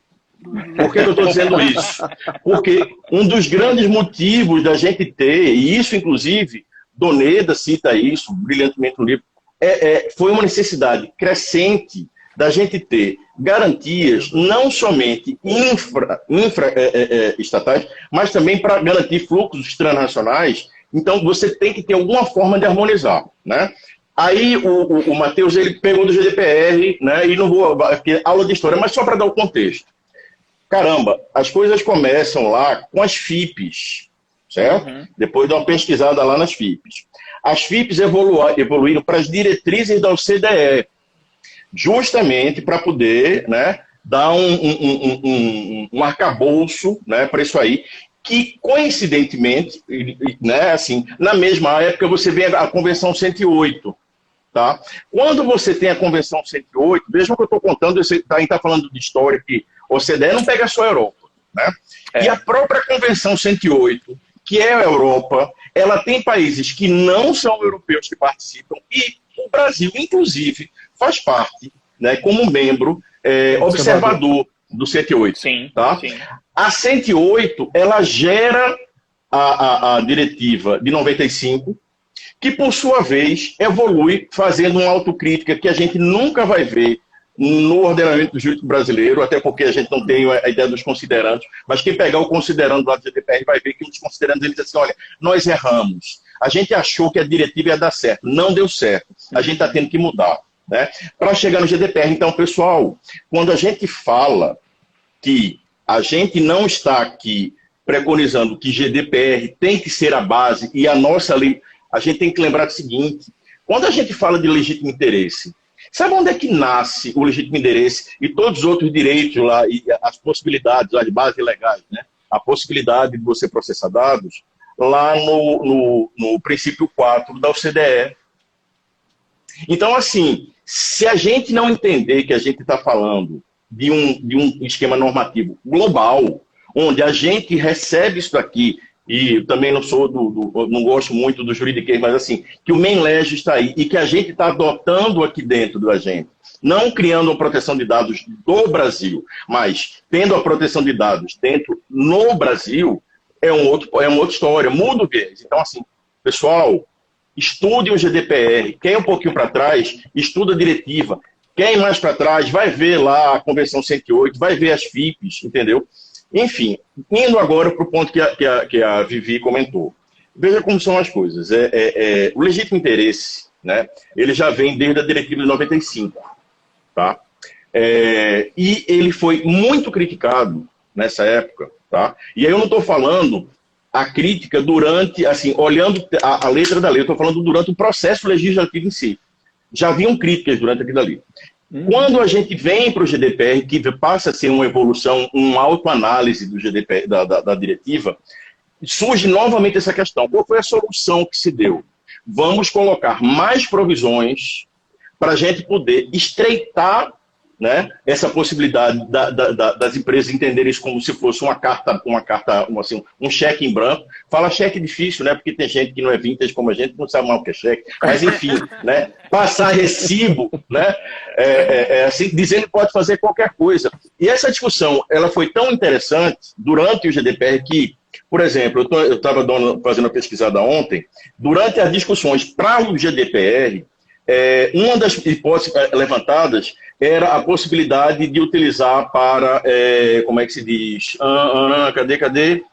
Por que eu estou dizendo isso? Porque um dos grandes motivos da gente ter, e isso inclusive, Doneda cita isso brilhantemente no livro, foi uma necessidade crescente da gente ter garantias não somente estatais, mas também para garantir fluxos transnacionais. Então, você tem que ter alguma forma de harmonizar, né? Aí o Matheus, ele pegou do GDPR, né? E não vou, aqui, aula de história, mas só para dar o contexto. Caramba, as coisas começam lá com as FIPs, certo? Depois de uma pesquisada lá nas FIPs. As FIPs evoluíram para as diretrizes da OCDE, justamente para poder, né, dar um arcabouço, né, para isso aí, que coincidentemente, né, assim, na mesma época você vê a Convenção 108. Tá? Quando você tem a Convenção 108, vejam o que eu estou contando, a gente está falando de história, que a OCDE não pega só a Europa. Né? E a própria Convenção 108, que é a Europa, ela tem países que não são europeus que participam, e o Brasil, inclusive, faz parte, né, como membro observador do 108. Sim, tá? sim. A 108, ela gera a diretiva de 95, que, por sua vez, evolui fazendo uma autocrítica que a gente nunca vai ver no ordenamento jurídico brasileiro, até porque a gente não tem a ideia dos considerandos, mas quem pegar o considerando lá do GDPR vai ver que os considerandos eles dizem assim, olha, nós erramos, a gente achou que a diretiva ia dar certo, não deu certo, a gente está tendo que mudar, né? Para chegar no GDPR. Então, pessoal, quando a gente fala que a gente não está aqui preconizando que GDPR tem que ser a base e a nossa lei, a gente tem que lembrar do seguinte, quando a gente fala de legítimo interesse, sabe onde é que nasce o legítimo interesse e todos os outros direitos lá, e as possibilidades, as bases legais, né? A possibilidade de você processar dados, lá no princípio 4 da OCDE. Então, assim, se a gente não entender que a gente está falando de um esquema normativo global, onde a gente recebe isso daqui, e também não sou não gosto muito do juridiquês, mas assim, que o MENLEG está aí e que a gente está adotando aqui dentro da gente, não criando uma proteção de dados do Brasil, mas tendo a proteção de dados dentro no Brasil, é uma outra história, muda o viés. Então, assim, pessoal, estude o GDPR, quer ir um pouquinho para trás, estuda a diretiva, quer ir mais para trás, vai ver lá a Convenção 108, vai ver as FIPs, entendeu? Enfim, indo agora para o ponto que a Vivi comentou. Veja como são as coisas. O legítimo interesse, né, ele já vem desde a diretiva de 95. Tá? E ele foi muito criticado nessa época. Tá? E aí eu não estou falando a crítica durante, assim, olhando a letra da lei, eu estou falando durante o processo legislativo em si. Já haviam críticas durante aquilo ali. Quando a gente vem para o GDPR, que passa a ser uma evolução, uma autoanálise do GDPR, da diretiva, surge novamente essa questão. Qual foi a solução que se deu? Vamos colocar mais provisões para a gente poder estreitar, né, essa possibilidade das empresas entenderem isso como se fosse uma carta assim, um cheque em branco. Fala cheque difícil, né? Porque tem gente que não é vintage como a gente, não sabe mal o que é cheque. Mas, enfim, né? Passar recibo, né? Assim, dizendo que pode fazer qualquer coisa. E essa discussão, ela foi tão interessante durante o GDPR que, por exemplo, eu estava fazendo uma pesquisada ontem, durante as discussões para o GDPR, uma das hipóteses levantadas era a possibilidade de utilizar para, como é que se diz? Cadê?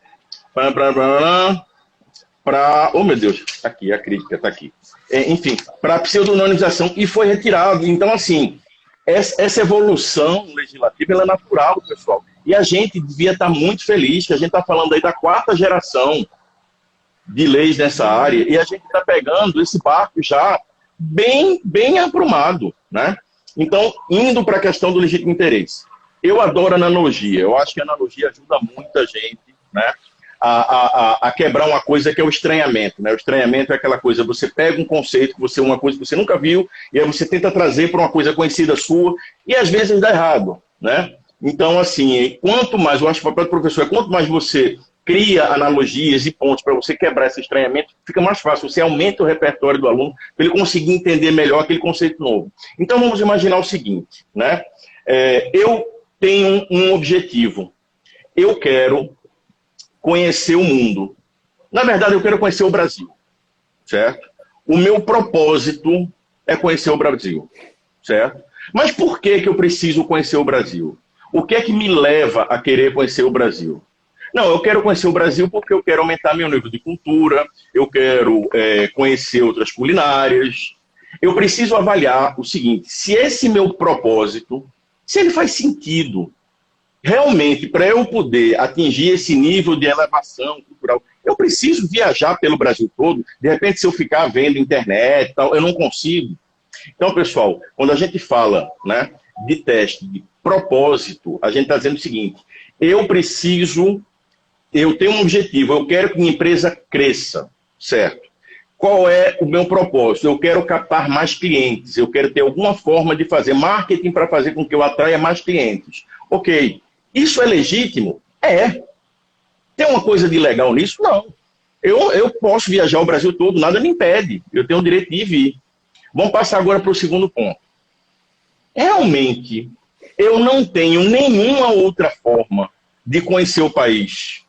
Para, oh meu Deus, aqui, a crítica está aqui. Enfim, para pseudonimização, e foi retirado. Então, assim, essa evolução legislativa ela é natural, pessoal. E a gente devia estar muito feliz, que a gente está falando aí da 4ª geração de leis nessa área, e a gente está pegando esse barco já bem aprumado, né? Então, indo para a questão do legítimo interesse. Eu adoro analogia. Eu acho que a analogia ajuda muita gente, né, a quebrar uma coisa que é o estranhamento. Né? O estranhamento é aquela coisa, você pega um conceito, uma coisa que você nunca viu, e aí você tenta trazer para uma coisa conhecida sua, e às vezes dá errado. Né? Então, assim, quanto mais, eu acho que o papel do professor é quanto mais você cria analogias e pontos para você quebrar esse estranhamento, fica mais fácil. Você aumenta o repertório do aluno para ele conseguir entender melhor aquele conceito novo. Então, vamos imaginar o seguinte, né? Eu tenho um objetivo. Eu quero conhecer o mundo. Na verdade, eu quero conhecer o Brasil, certo? O meu propósito é conhecer o Brasil, certo? Mas por que eu preciso conhecer o Brasil? O que é que me leva a querer conhecer o Brasil? Não, eu quero conhecer o Brasil porque eu quero aumentar meu nível de cultura, eu quero conhecer outras culinárias. eu preciso avaliar o seguinte, se esse meu propósito, se ele faz sentido, realmente, para eu poder atingir esse nível de elevação cultural, eu preciso viajar pelo Brasil todo. De repente, se eu ficar vendo internet e tal, eu não consigo. Então, pessoal, quando a gente fala, né, de teste, de propósito, a gente está dizendo o seguinte, eu tenho um objetivo, eu quero que minha empresa cresça, certo? Qual é o meu propósito? Eu quero captar mais clientes, eu quero ter alguma forma de fazer marketing para fazer com que eu atraia mais clientes. Ok, isso é legítimo? É. Tem uma coisa de legal nisso? Não. Eu posso viajar o Brasil todo, nada me impede. Eu tenho o direito de ir e vir. Vamos passar agora para o segundo ponto. Realmente, eu não tenho nenhuma outra forma de conhecer o país.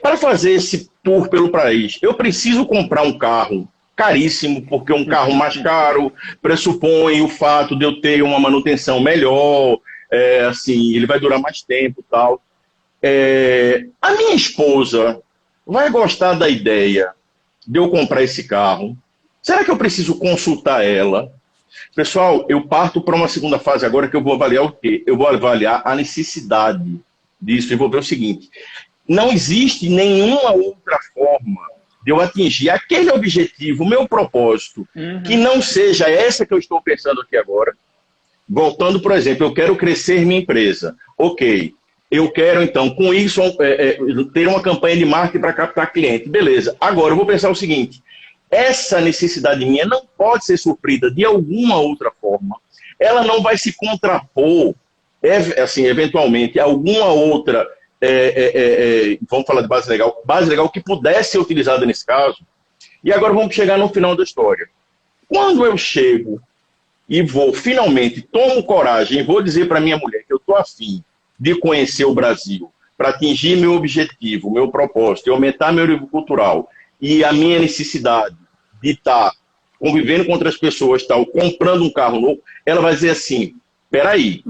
Para fazer esse tour pelo país, eu preciso comprar um carro caríssimo, porque um carro mais caro pressupõe o fato de eu ter uma manutenção melhor, assim, ele vai durar mais tempo e tal. A minha esposa vai gostar da ideia de eu comprar esse carro? Será que eu preciso consultar ela? Pessoal, eu parto para uma segunda fase agora que eu vou avaliar o quê? Eu vou avaliar a necessidade disso e vou ver o seguinte. Não existe nenhuma outra forma de eu atingir aquele objetivo, o meu propósito, que não seja essa que eu estou pensando aqui agora. Voltando, por exemplo, eu quero crescer minha empresa. Ok, eu quero, então, com isso, ter uma campanha de marketing para captar cliente. Beleza, agora eu vou pensar o seguinte, essa necessidade minha não pode ser suprida de alguma outra forma. Ela não vai se contrapor, assim, eventualmente, a alguma outra, vamos falar de base legal que pudesse ser utilizada nesse caso. E agora vamos chegar no final da história. Quando eu chego e finalmente, tomo coragem e vou dizer para minha mulher que eu estou afim de conhecer o Brasil, para atingir meu objetivo, meu propósito, e aumentar meu nível cultural, e a minha necessidade de estar convivendo com outras pessoas, tal, comprando um carro novo, ela vai dizer assim, peraí,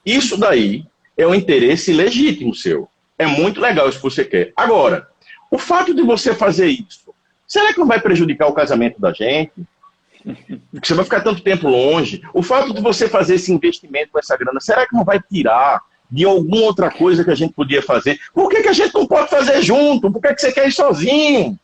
isso daí é um interesse legítimo seu. É muito legal isso que você quer. Agora, o fato de você fazer isso, será que não vai prejudicar o casamento da gente? Porque você vai ficar tanto tempo longe. O fato de você fazer esse investimento com essa grana, será que não vai tirar de alguma outra coisa que a gente podia fazer? Por que a gente não pode fazer junto? Por que você quer ir sozinho?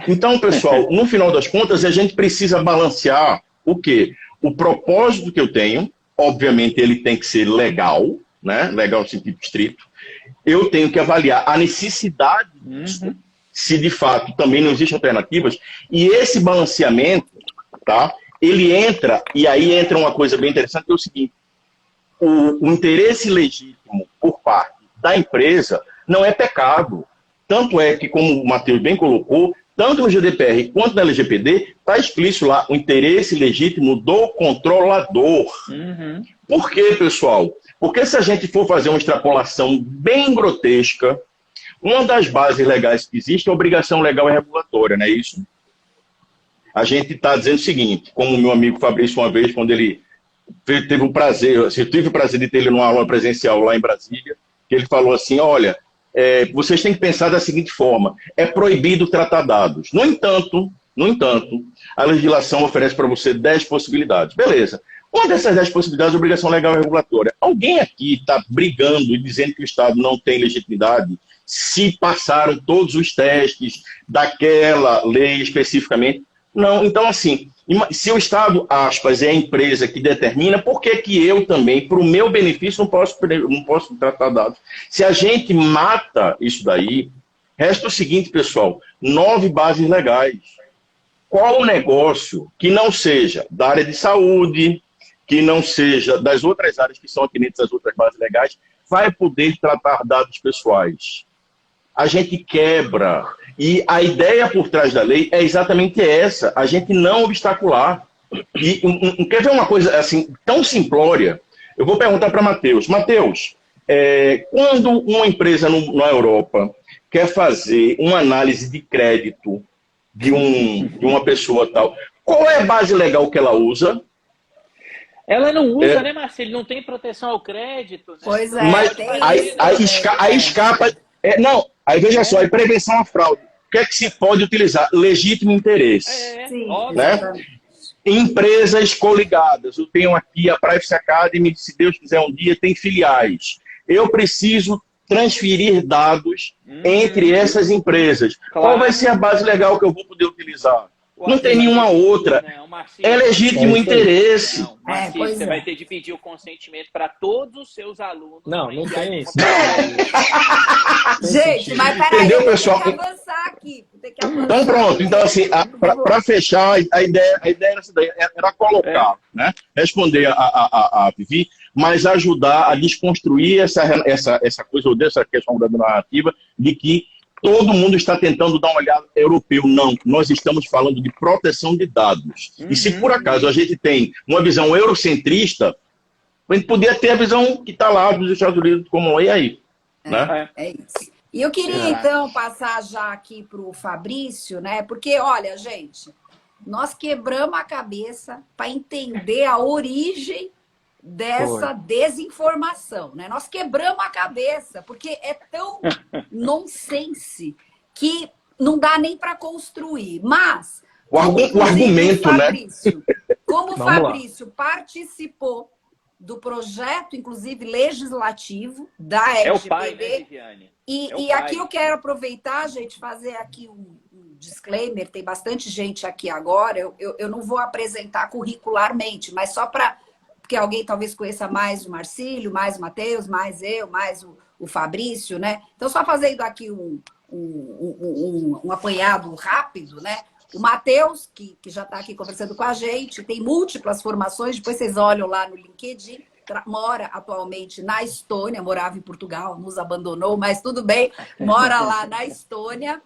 Então, pessoal, no final das contas, a gente precisa balancear o quê? O propósito que eu tenho, obviamente ele tem que ser legal, né? Legal no sentido estrito. Eu tenho que avaliar a necessidade disso, se de fato também não existem alternativas. E esse balanceamento, tá? Ele entra, e aí entra uma coisa bem interessante, que é o seguinte, o interesse legítimo por parte da empresa não é pecado. Tanto é que, como o Matheus bem colocou, tanto no GDPR quanto na LGPD, está explícito lá o interesse legítimo do controlador. Por quê, pessoal? Porque se a gente for fazer uma extrapolação bem grotesca, uma das bases legais que existe é a obrigação legal e regulatória, não é isso? A gente está dizendo o seguinte, como o meu amigo Fabrício uma vez, quando ele teve o prazer, assim, eu tive o prazer de ter ele numa aula presencial lá em Brasília, que ele falou assim, olha, vocês têm que pensar da seguinte forma, é proibido tratar dados. No entanto, a legislação oferece para você 10 possibilidades. Beleza. Uma dessas 10 possibilidades é obrigação legal e regulatória. Alguém aqui está brigando e dizendo que o Estado não tem legitimidade se passaram todos os testes daquela lei especificamente? Não. Então, assim, se o Estado, aspas, é a empresa que determina, por que eu também, para o meu benefício, não posso tratar dados? Se a gente mata isso daí, resta o seguinte, pessoal, 9 bases legais. Qual o negócio que não seja da área de saúde, que não seja das outras áreas que são atinentes às outras bases legais, vai poder tratar dados pessoais? A gente quebra. E a ideia por trás da lei é exatamente essa, a gente não obstacular. E quer ver uma coisa assim tão simplória? Eu vou perguntar para Matheus. Matheus, quando uma empresa na Europa quer fazer uma análise de crédito de uma pessoa tal, qual é a base legal que ela usa? Ela não usa, né, Marcelo? Não tem proteção ao crédito. Né? Pois é. Mas aí escapa... não, aí veja só, aí prevenção à fraude. O que é que se pode utilizar? Legítimo interesse. Sim, né? empresas coligadas. Eu tenho aqui a Privacy Academy, se Deus quiser um dia, tem filiais. Eu preciso transferir dados entre essas empresas. Claro. Qual vai ser a base legal que eu vou poder utilizar? Não tem nenhuma outra. É legítimo interesse. Não, Marcílio, pois você é. vai ter de pedir o consentimento para todos os seus alunos. Não pra não enviar tem de isso. Gente, mas peraí, Entendeu, eu vou pessoal? ter que avançar aqui. Vou ter que avançar. Então, pronto. Então, assim, para fechar, a ideia era essa daí, era colocar, né? Responder a Vivi, mas ajudar a desconstruir essa coisa, ou dessa questão da narrativa, de que todo mundo está tentando dar uma olhada europeu. Não, nós estamos falando de proteção de dados. E se por acaso a gente tem uma visão eurocentrista, a gente podia ter a visão que está lá dos Estados Unidos, como e aí. Né? É isso. E eu queria, então, passar já aqui para o Fabrício, né? Porque, olha, gente, nós quebramos a cabeça para entender a origem dessa desinformação, né? Nós quebramos a cabeça, porque é tão nonsense que não dá nem para construir. Mas, o argumento, Fabrício, né? Como o Vamos lá. Fabrício participou do projeto, inclusive, legislativo da LGPD. É o pai, né, Viviane? E aqui eu quero aproveitar, gente, fazer aqui um disclaimer. Tem bastante gente aqui agora. Eu não vou apresentar curricularmente, mas só para... Porque alguém talvez conheça mais o Marcílio, mais o Matheus, mais eu, mais o Fabrício, né? Então, só fazendo aqui um apanhado rápido, né? O Matheus, que já está aqui conversando com a gente, tem múltiplas formações, depois vocês olham lá no LinkedIn, mora atualmente na Estônia, morava em Portugal, nos abandonou, mas tudo bem, mora lá na Estônia,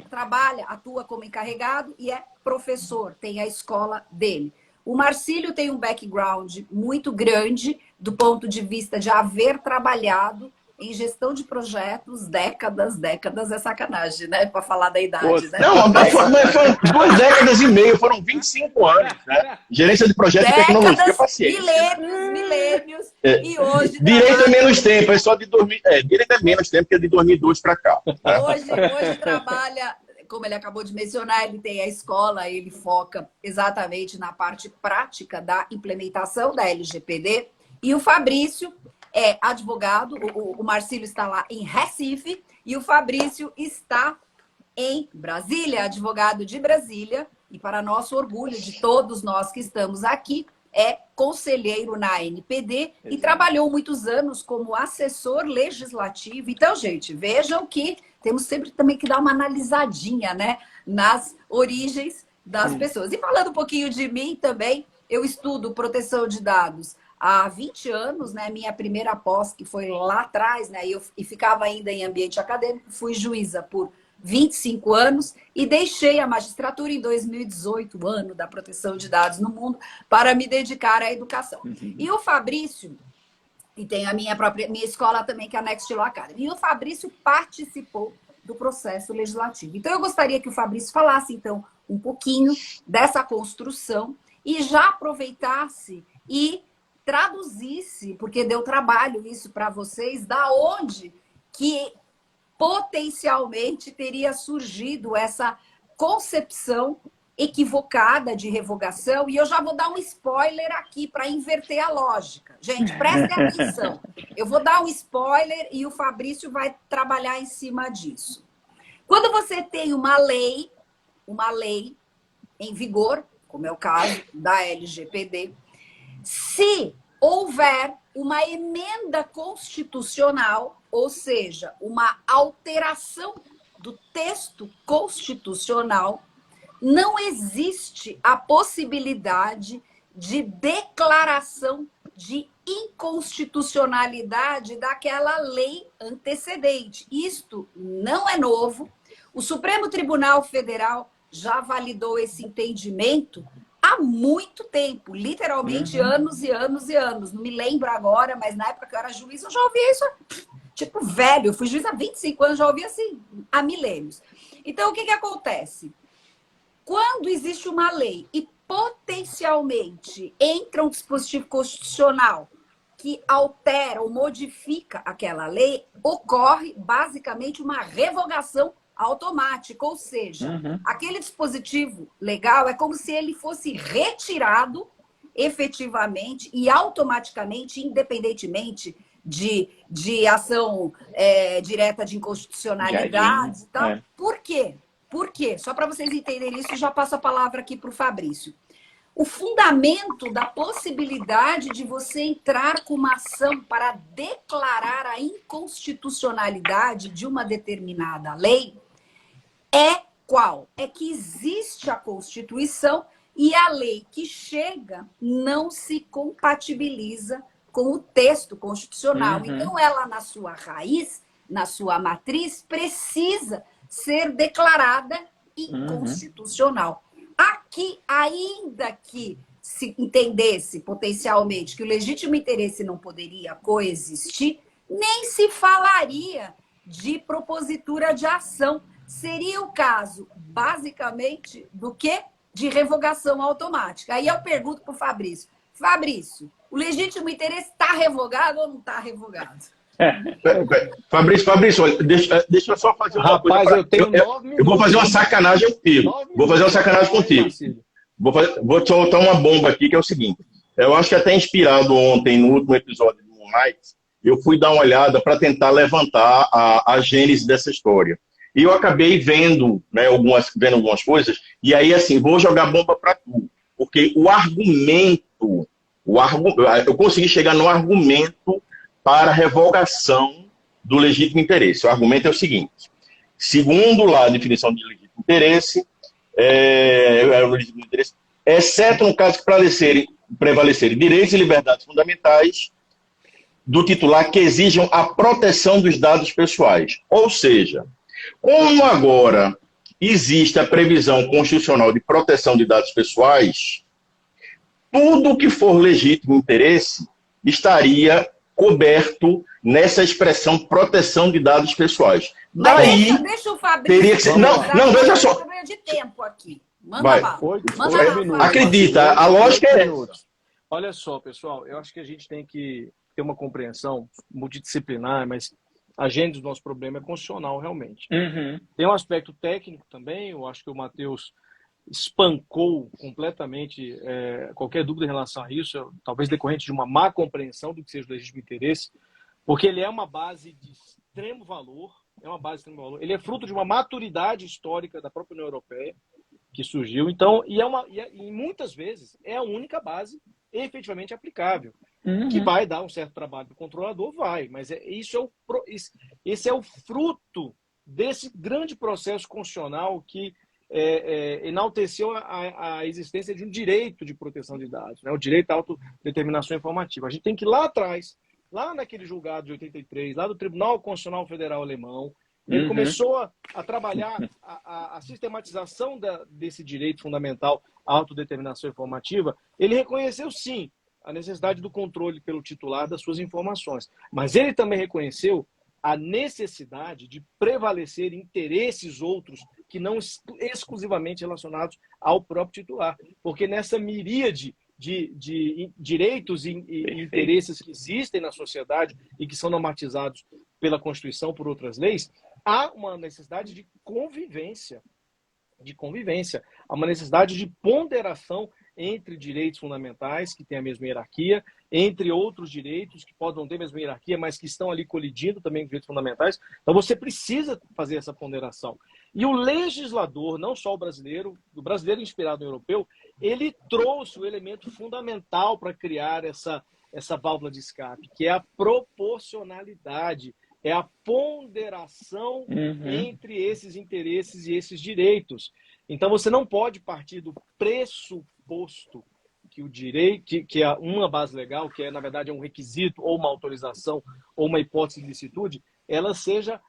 trabalha, atua como encarregado e é professor, tem a escola dele. O Marcílio tem um background muito grande do ponto de vista de haver trabalhado em gestão de projetos, décadas é sacanagem, né? Para falar da idade, né? Não, foram 2 décadas e meia, foram 25 anos, né? Gerência de projetos de tecnologia, paciência. Milênios, e hoje... Direito é menos tempo, é só de 2000... direito é menos tempo que é de 2002 para cá. Né? Hoje trabalha... Como ele acabou de mencionar, ele tem a escola, ele foca exatamente na parte prática da implementação da LGPD. E o Fabrício é advogado, o Marcílio está lá em Recife, e o Fabrício está em Brasília, advogado de Brasília. E para nosso orgulho de todos nós que estamos aqui, é conselheiro na ANPD e trabalhou muitos anos como assessor legislativo. Então, gente, vejam que temos sempre também que dar uma analisadinha, né, nas origens das pessoas. E falando um pouquinho de mim também, eu estudo proteção de dados há 20 anos, né, minha primeira pós, que foi lá atrás, né, e ficava ainda em ambiente acadêmico, fui juíza por 25 anos e deixei a magistratura em 2018, ano da proteção de dados no mundo, para me dedicar à educação. E o Fabrício, e tem a minha escola também, que é a Next Law Academy, e o Fabrício participou do processo legislativo. Então, eu gostaria que o Fabrício falasse, então, um pouquinho dessa construção e já aproveitasse e traduzisse, porque deu trabalho isso para vocês, da onde que potencialmente teria surgido essa concepção equivocada de revogação. E eu já vou dar um spoiler aqui para inverter a lógica. Gente, prestem atenção. Eu vou dar um spoiler e o Fabrício vai trabalhar em cima disso. Quando você tem uma lei em vigor, como é o caso da LGPD, se houver uma emenda constitucional, ou seja, uma alteração do texto constitucional, não existe a possibilidade de declaração de inconstitucionalidade daquela lei antecedente. Isto não é novo. O Supremo Tribunal Federal já validou esse entendimento há muito tempo, literalmente anos e anos e anos. Não me lembro agora, mas na época que eu era juiz, eu já ouvia isso, tipo, velho. Eu fui juiz há 25 anos, já ouvia assim, há milênios. Então, o que acontece? Quando existe uma lei e potencialmente entra um dispositivo constitucional que altera ou modifica aquela lei, ocorre basicamente uma revogação automática, ou seja, Uhum. aquele dispositivo legal é como se ele fosse retirado efetivamente e automaticamente, independentemente de ação direta de inconstitucionalidade e tal. Por quê? Por quê? Só para vocês entenderem isso, já passo a palavra aqui para o Fabrício. O fundamento da possibilidade de você entrar com uma ação para declarar a inconstitucionalidade de uma determinada lei é qual? É que existe a Constituição e a lei que chega não se compatibiliza com o texto constitucional. Uhum. Então, ela, na sua raiz, na sua matriz, precisa ser declarada inconstitucional. Aqui, ainda que se entendesse potencialmente que o legítimo interesse não poderia coexistir, nem se falaria de propositura de ação. Seria o caso, basicamente, do quê? De revogação automática. Aí eu pergunto para o Fabrício. Fabrício, o legítimo interesse está revogado ou não está revogado? Fabrício, olha, deixa eu só fazer uma coisa. Rapaz, eu tenho 9 minutos. Eu vou fazer uma sacanagem contigo. Vou fazer uma sacanagem contigo. Vou soltar uma bomba aqui, que é o seguinte. Eu acho que até inspirado ontem, no último episódio do Moonlight, eu fui dar uma olhada para tentar levantar a gênese dessa história. E eu acabei vendo, né, algumas coisas, e aí, assim, vou jogar bomba para tu. Porque eu consegui chegar no argumento para a revogação do legítimo interesse. O argumento é o seguinte: segundo lá a definição de legítimo interesse, exceto no caso que prevalecerem direitos e liberdades fundamentais do titular que exijam a proteção dos dados pessoais. Ou seja, como agora existe a previsão constitucional de proteção de dados pessoais, tudo que for legítimo interesse estaria coberto nessa expressão proteção de dados pessoais. Daí, deixa o Fabrício... Teria que ser... Não, veja só. De tempo aqui. Vai. Manda Acredita, a lógica é essa. Olha só, pessoal, eu acho que a gente tem que ter uma compreensão multidisciplinar, mas a gênese do nosso problema é constitucional, realmente. Uhum. Tem um aspecto técnico também, eu acho que o Matheus espancou completamente qualquer dúvida em relação a isso, talvez decorrente de uma má compreensão do que seja o legítimo interesse, porque ele é uma base de extremo valor, ele é fruto de uma maturidade histórica da própria União Europeia que surgiu, então, e muitas vezes é a única base efetivamente aplicável. Que vai dar um certo trabalho para o controlador, vai, mas esse é o fruto desse grande processo constitucional que enalteceu a existência de um direito de proteção de dados, né? O direito à autodeterminação informativa. A gente tem que ir lá atrás, lá naquele julgado de 83, lá do Tribunal Constitucional Federal Alemão, ele começou a trabalhar a sistematização desse direito fundamental à autodeterminação informativa. Ele reconheceu, sim, a necessidade do controle pelo titular das suas informações. Mas ele também reconheceu a necessidade de prevalecer interesses outros que não exclusivamente relacionados ao próprio titular. Porque nessa miríade de direitos e interesses que existem na sociedade e que são normatizados pela Constituição, por outras leis, há uma necessidade de convivência. Há uma necessidade de ponderação entre direitos fundamentais, que têm a mesma hierarquia, entre outros direitos que podem não ter a mesma hierarquia, mas que estão ali colidindo também com direitos fundamentais. Então você precisa fazer essa ponderação. E o legislador, não só o brasileiro inspirado no europeu, ele trouxe o elemento fundamental para criar essa válvula de escape, que é a proporcionalidade, é a ponderação entre esses interesses e esses direitos. Então você não pode partir do pressuposto que o direito, que é uma base legal, que na verdade é um requisito, ou uma autorização, ou uma hipótese de licitude, ela seja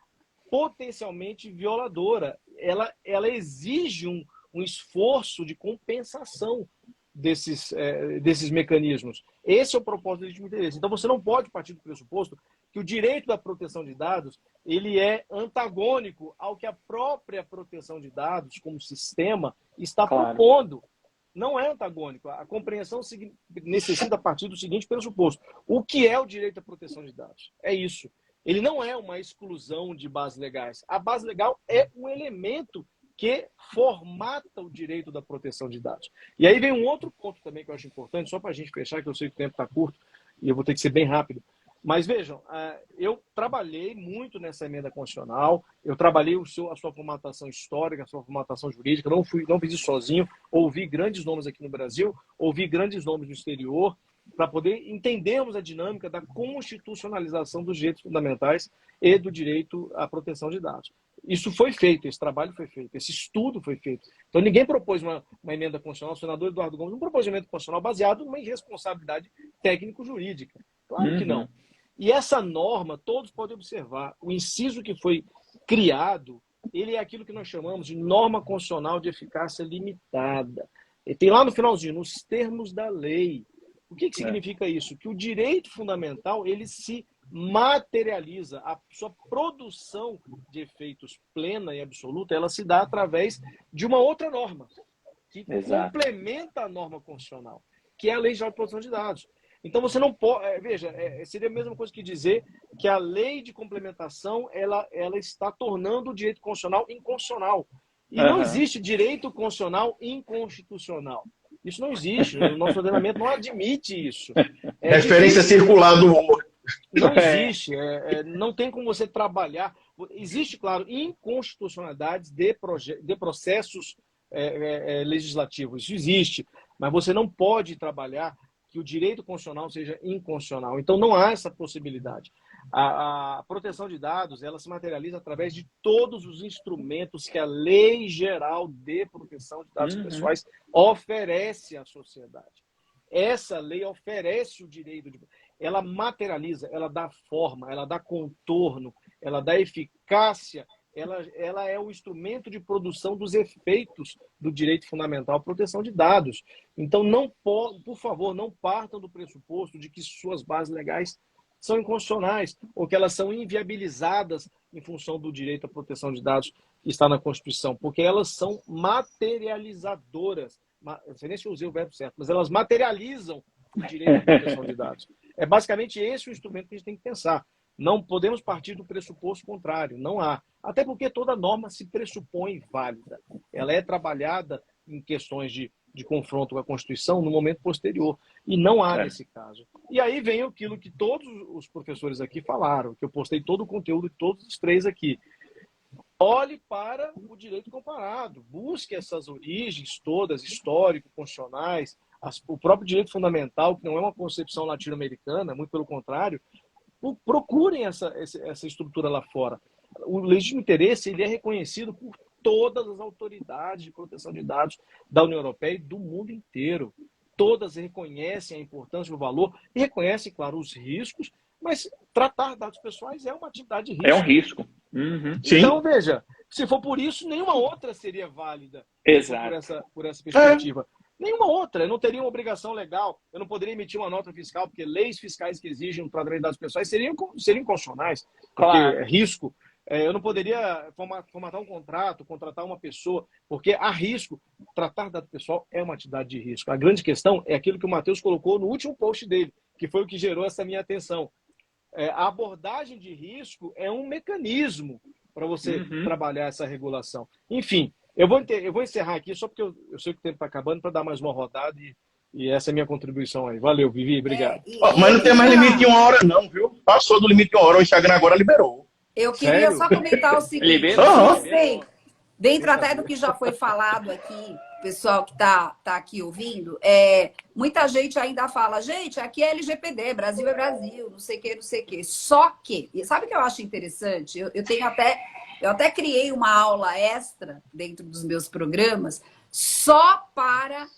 potencialmente violadora. Ela exige um esforço de compensação desses mecanismos. Esse é o propósito do legítimo interesse. Então você não pode partir do pressuposto que o direito da proteção de dados ele é antagônico ao que a própria proteção de dados como sistema está propondo. Não é antagônico. A compreensão necessita partir do seguinte pressuposto: o que é o direito à proteção de dados? É isso. Ele não é uma exclusão de bases legais. A base legal é um elemento que formata o direito da proteção de dados. E aí vem um outro ponto também que eu acho importante, só para a gente fechar, que eu sei que o tempo está curto e eu vou ter que ser bem rápido. Mas vejam, eu trabalhei muito nessa emenda constitucional, eu trabalhei a sua formatação histórica, a sua formatação jurídica, não fiz isso sozinho, ouvi grandes nomes aqui no Brasil, ouvi grandes nomes no exterior, para poder entendermos a dinâmica da constitucionalização dos direitos fundamentais e do direito à proteção de dados. Isso foi feito, esse trabalho foi feito, esse estudo foi feito. Então, ninguém propôs uma emenda constitucional, o senador Eduardo Gomes não propôs uma emenda constitucional baseada numa irresponsabilidade técnico-jurídica. Claro que não. E essa norma, todos podem observar, o inciso que foi criado, ele é aquilo que nós chamamos de norma constitucional de eficácia limitada. E tem lá no finalzinho, nos termos da lei. O que significa isso? Que o direito fundamental, ele se materializa, a sua produção de efeitos plena e absoluta, ela se dá através de uma outra norma, que complementa a norma constitucional, que é a Lei Geral de Proteção de Dados. Então você não pode, veja, seria a mesma coisa que dizer que a lei de complementação, ela está tornando o direito constitucional inconstitucional. E não existe direito constitucional inconstitucional. Isso não existe. O nosso ordenamento não admite isso. Referência circular do Word. Não existe. Não tem como você trabalhar. Existe, claro, inconstitucionalidades de processos legislativos. Isso existe. Mas você não pode trabalhar que o direito constitucional seja inconstitucional. Então, não há essa possibilidade. A proteção de dados, ela se materializa através de todos os instrumentos que a Lei Geral de Proteção de Dados Pessoais oferece à sociedade. Essa lei oferece o direito, ela materializa, ela dá forma, ela dá contorno, ela dá eficácia, ela é o instrumento de produção dos efeitos do direito fundamental à proteção de dados. Então, por favor, não partam do pressuposto de que suas bases legais são inconstitucionais ou que elas são inviabilizadas em função do direito à proteção de dados que está na Constituição, porque elas são materializadoras. Não sei nem se eu usei o verbo certo, mas elas materializam o direito à proteção de dados. É basicamente esse o instrumento que a gente tem que pensar. Não podemos partir do pressuposto contrário, não há. Até porque toda norma se pressupõe válida. Ela é trabalhada em questões de confronto com a Constituição no momento posterior. E não há nesse caso. E aí vem aquilo que todos os professores aqui falaram, que eu postei todo o conteúdo de todos os três aqui. Olhe para o direito comparado. Busque essas origens todas, histórico-constitucionais, o próprio direito fundamental, que não é uma concepção latino-americana, muito pelo contrário. Procurem essa estrutura lá fora. O legítimo interesse, ele é reconhecido por todas as autoridades de proteção de dados da União Europeia e do mundo inteiro. Todas reconhecem a importância, o valor e reconhecem, claro, os riscos, mas tratar dados pessoais é uma atividade de risco. É um risco. Então, veja, se for por isso, nenhuma outra seria válida. Exato. Por essa perspectiva. Nenhuma outra. Eu não teria uma obrigação legal. Eu não poderia emitir uma nota fiscal, porque leis fiscais que exigem o tratamento de dados pessoais seriam inconstitucionais. Claro. Porque é risco. Eu não poderia formatar um contrato, contratar uma pessoa, porque há risco. Tratar dado pessoal é uma atividade de risco. A grande questão é aquilo que o Matheus colocou no último post dele, que foi o que gerou essa minha atenção. A abordagem de risco é um mecanismo para você trabalhar essa regulação. Enfim, eu vou encerrar aqui só porque eu sei que o tempo está acabando para dar mais uma rodada e essa é a minha contribuição aí. Valeu, Vivi, obrigado. Mas não tem mais limite de 1 hora não, viu? Passou do limite de 1 hora, o Instagram agora liberou. Eu queria só comentar o seguinte, dentro até do que já foi falado aqui, o pessoal que tá aqui ouvindo, muita gente ainda fala, gente, aqui é LGPD, Brasil é Brasil, não sei o que, não sei o que. Só que, e sabe o que eu acho interessante? Eu até criei uma aula extra dentro dos meus programas só para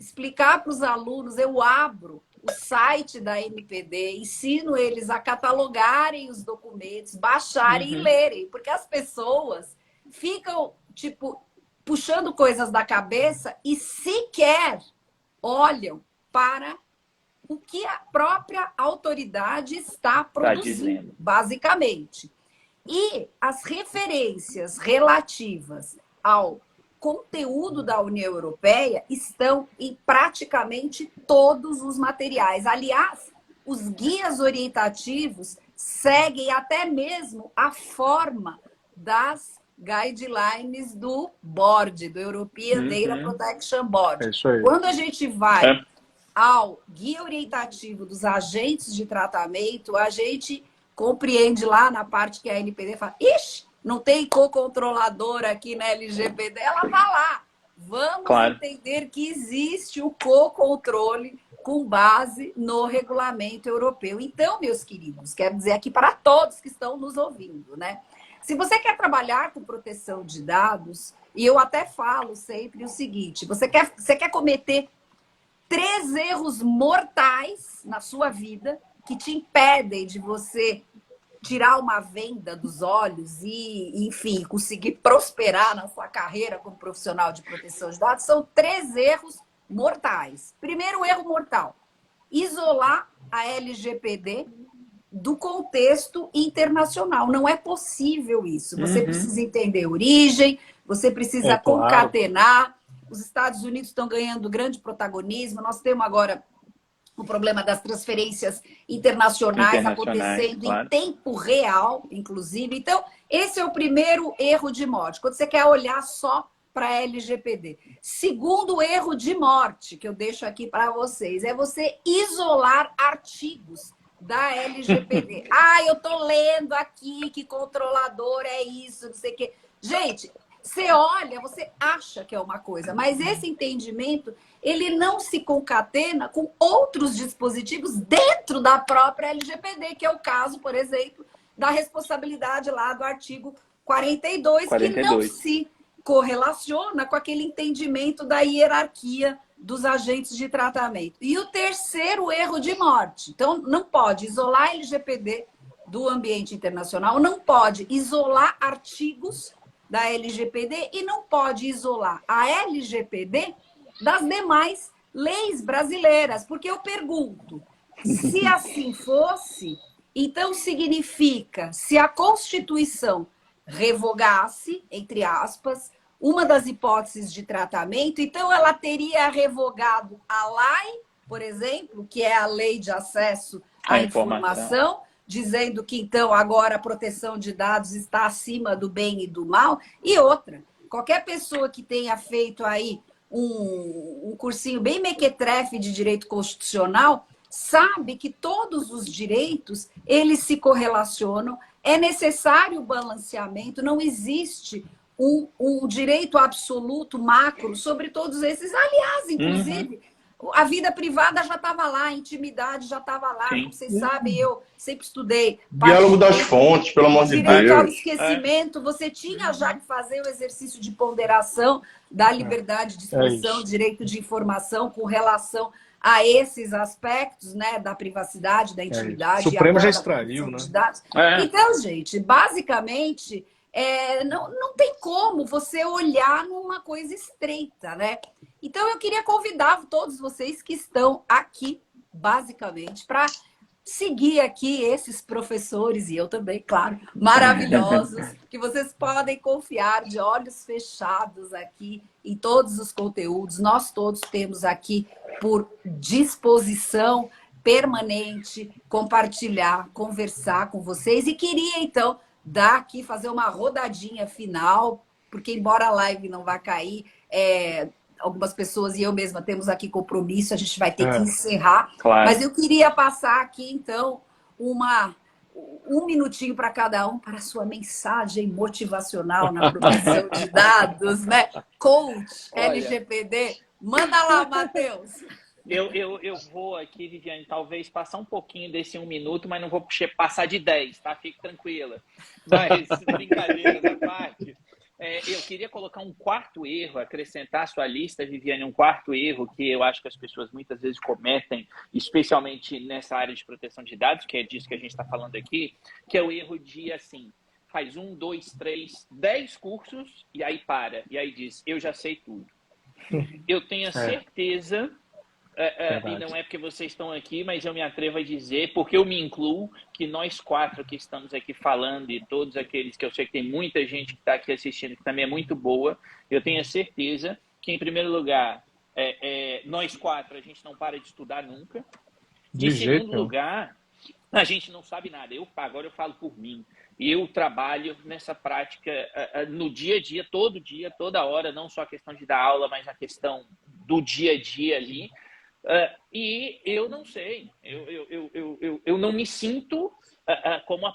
explicar para os alunos, eu abro o site da MPD, ensino eles a catalogarem os documentos, baixarem e lerem, porque as pessoas ficam, tipo, puxando coisas da cabeça e sequer olham para o que a própria autoridade está produzindo, basicamente. E as referências relativas ao conteúdo da União Europeia estão em praticamente todos os materiais. Aliás, os guias orientativos seguem até mesmo a forma das guidelines do board, do European Data Protection Board. É isso aí. Quando a gente vai ao guia orientativo dos agentes de tratamento, a gente compreende lá na parte que a LPD fala, ixi, não tem co-controlador aqui na LGPD, ela vai lá. Vamos entender que existe o co-controle com base no regulamento europeu. Então, meus queridos, quero dizer aqui para todos que estão nos ouvindo, né? Se você quer trabalhar com proteção de dados, e eu até falo sempre o seguinte, você quer cometer 3 erros mortais na sua vida que te impedem de você tirar uma venda dos olhos e, enfim, conseguir prosperar na sua carreira como profissional de proteção de dados, são 3 erros mortais. Primeiro erro mortal, isolar a LGPD do contexto internacional. Não é possível isso. Você precisa entender a origem, você precisa concatenar. Os Estados Unidos estão ganhando grande protagonismo. Nós temos agora o problema das transferências internacionais acontecendo em tempo real, inclusive. Então, esse é o primeiro erro de morte, quando você quer olhar só para a LGPD. Segundo erro de morte, que eu deixo aqui para vocês, é você isolar artigos da LGPD. Eu tô lendo aqui que controlador é isso, não sei o quê. Gente, você olha, você acha que é uma coisa, mas esse entendimento, ele não se concatena com outros dispositivos dentro da própria LGPD, que é o caso, por exemplo, da responsabilidade lá do artigo 42, que não se correlaciona com aquele entendimento da hierarquia dos agentes de tratamento. E o terceiro erro de morte. Então, não pode isolar a LGPD do ambiente internacional, não pode isolar artigos da LGPD e não pode isolar a LGPD das demais leis brasileiras. Porque eu pergunto, se assim fosse, então significa, se a Constituição revogasse, entre aspas, uma das hipóteses de tratamento, então ela teria revogado a LAI, por exemplo, que é a Lei de Acesso à Informação, dizendo que, então, agora a proteção de dados está acima do bem e do mal. E outra, qualquer pessoa que tenha feito aí um cursinho bem mequetrefe de direito constitucional sabe que todos os direitos, eles se correlacionam, é necessário o balanceamento, não existe um direito absoluto, macro, sobre todos esses. Aliás, inclusive, a vida privada já estava lá, a intimidade já estava lá. Como vocês sabem, eu sempre estudei. Diálogo das fontes, pelo amor de Deus. Direito ao esquecimento, você tinha já que fazer o exercício de ponderação da liberdade de expressão, direito de informação com relação a esses aspectos, né, da privacidade, da intimidade. O Supremo já extraiu, né? Então, gente, basicamente, não tem como você olhar numa coisa estreita, né? Então, eu queria convidar todos vocês que estão aqui, basicamente, para seguir aqui esses professores, e eu também, claro, maravilhosos, que vocês podem confiar de olhos fechados aqui em todos os conteúdos. Nós todos temos aqui por disposição permanente compartilhar, conversar com vocês. E queria, então, dar aqui, fazer uma rodadinha final, porque embora a live não vá cair, algumas pessoas e eu mesma temos aqui compromisso, a gente vai ter que encerrar. Claro. Mas eu queria passar aqui, então, um minutinho para cada um para a sua mensagem motivacional na proteção de dados, né? Coach, Olha, LGPD. Manda lá, Matheus. Eu vou aqui, Viviane, talvez passar um pouquinho desse 1 minuto, mas não vou passar de 10, tá? Fique tranquila. Mas, brincadeira da parte. Eu queria colocar um quarto erro, acrescentar à sua lista, Viviane, um quarto erro que eu acho que as pessoas muitas vezes cometem, especialmente nessa área de proteção de dados, que é disso que a gente está falando aqui, que é o erro de, assim, faz 1, 2, 3, 10 cursos e aí para. E aí diz, eu já sei tudo. Eu tenho a certeza... e não é porque vocês estão aqui, mas eu me atrevo a dizer, porque eu me incluo, que nós 4 que estamos aqui falando e todos aqueles que eu sei que tem muita gente que está aqui assistindo, que também é muito boa, eu tenho a certeza que, em primeiro lugar, nós 4, a gente não para de estudar nunca. Em segundo lugar, A gente não sabe nada. Agora eu falo por mim. Eu trabalho nessa prática no dia a dia, todo dia, toda hora, não só a questão de dar aula, mas a questão do dia a dia ali. E eu não sei. Eu não me sinto como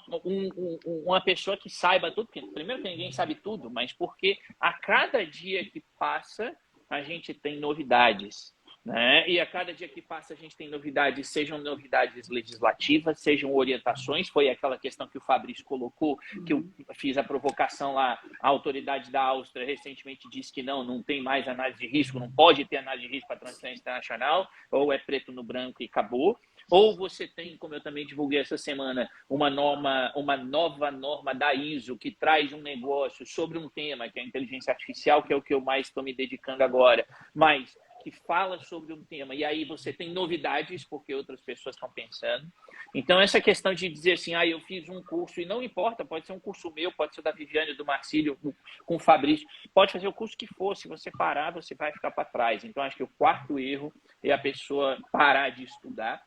uma pessoa que saiba tudo. Porque, primeiro que ninguém sabe tudo, mas porque a cada dia que passa, a gente tem novidades. Né? E a cada dia que passa a gente tem novidades, sejam novidades legislativas, sejam orientações. Foi aquela questão que o Fabrício colocou, que eu fiz a provocação lá. A autoridade da Áustria recentemente disse que não tem mais análise de risco, não pode ter análise de risco para transferência internacional, ou é preto no branco e acabou. Ou você tem, como eu também divulguei essa semana, uma nova norma da ISO que traz um negócio sobre um tema, que é a inteligência artificial, que é o que eu mais estou me dedicando agora, mas que fala sobre um tema, e aí você tem novidades, porque outras pessoas estão pensando. Então, essa questão de dizer assim, eu fiz um curso, e não importa, pode ser um curso meu, pode ser da Viviane, do Marcílio, com o Fabrício, pode fazer o curso que for, se você parar, você vai ficar para trás. Então, acho que o quarto erro é a pessoa parar de estudar,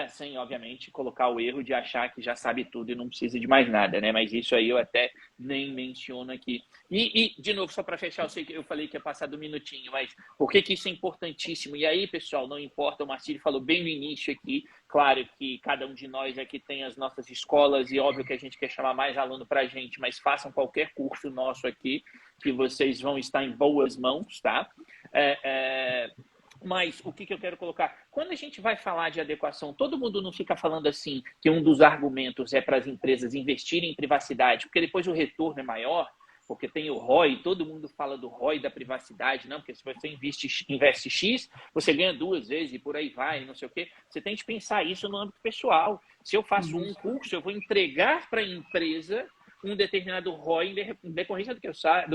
sem, obviamente, colocar o erro de achar que já sabe tudo e não precisa de mais nada, né? Mas isso aí eu até nem menciono aqui. E de novo, só para fechar, eu sei que eu falei que ia passar do minutinho, mas por que isso é importantíssimo? E aí, pessoal, não importa, o Marcílio falou bem no início aqui, claro que cada um de nós aqui tem as nossas escolas e óbvio que a gente quer chamar mais aluno para a gente, mas façam qualquer curso nosso aqui, que vocês vão estar em boas mãos, tá? Mas o que eu quero colocar? Quando a gente vai falar de adequação, todo mundo não fica falando assim que um dos argumentos é para as empresas investirem em privacidade, porque depois o retorno é maior, porque tem o ROI, todo mundo fala do ROI da privacidade, não, porque se você investe X, você ganha 2 vezes e por aí vai, não sei o quê. Você tem que pensar isso no âmbito pessoal. Se eu faço um curso, eu vou entregar para a empresa um determinado ROI em decorrência do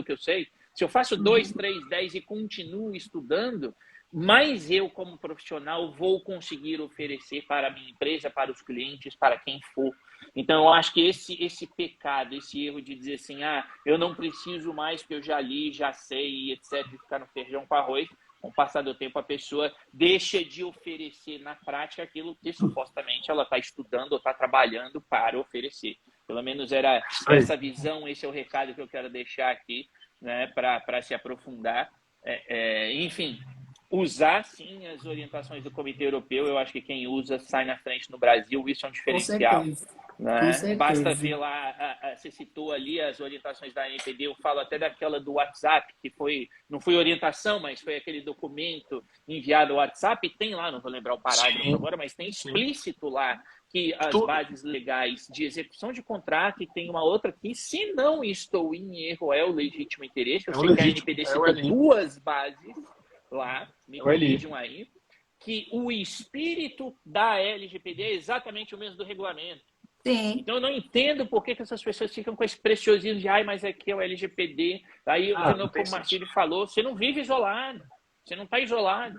que eu sei. Se eu faço 2, 3, 10 e continuo estudando, mas eu, como profissional, vou conseguir oferecer para a minha empresa, para os clientes, para quem for. Então, eu acho que esse pecado, esse erro de dizer assim, eu não preciso mais porque eu já li, já sei, etc., de ficar no feijão com arroz, com o passar do tempo, a pessoa deixa de oferecer na prática aquilo que supostamente ela está estudando ou está trabalhando para oferecer. Pelo menos era essa visão, esse é o recado que eu quero deixar aqui, né, para se aprofundar. Enfim, usar, sim, as orientações do Comitê Europeu. Eu acho que quem usa sai na frente no Brasil. Isso é um diferencial. Né? Basta ver lá, você citou ali as orientações da ANPD, eu falo até daquela do WhatsApp, que não foi orientação, mas foi aquele documento enviado ao WhatsApp, e tem lá, não vou lembrar o parágrafo agora, mas tem explícito lá que as bases legais de execução de contrato, e tem uma outra aqui, se não estou em erro, é o legítimo interesse. Eu sei que a ANPD citou 2 bases lá, me corrijam aí, que o espírito da LGPD é exatamente o mesmo do regulamento. Sim. Então eu não entendo por que essas pessoas ficam com esse preciosismo de mas aqui é o LGPD. Aí, como o Marcílio falou, você não vive isolado, você não está isolado.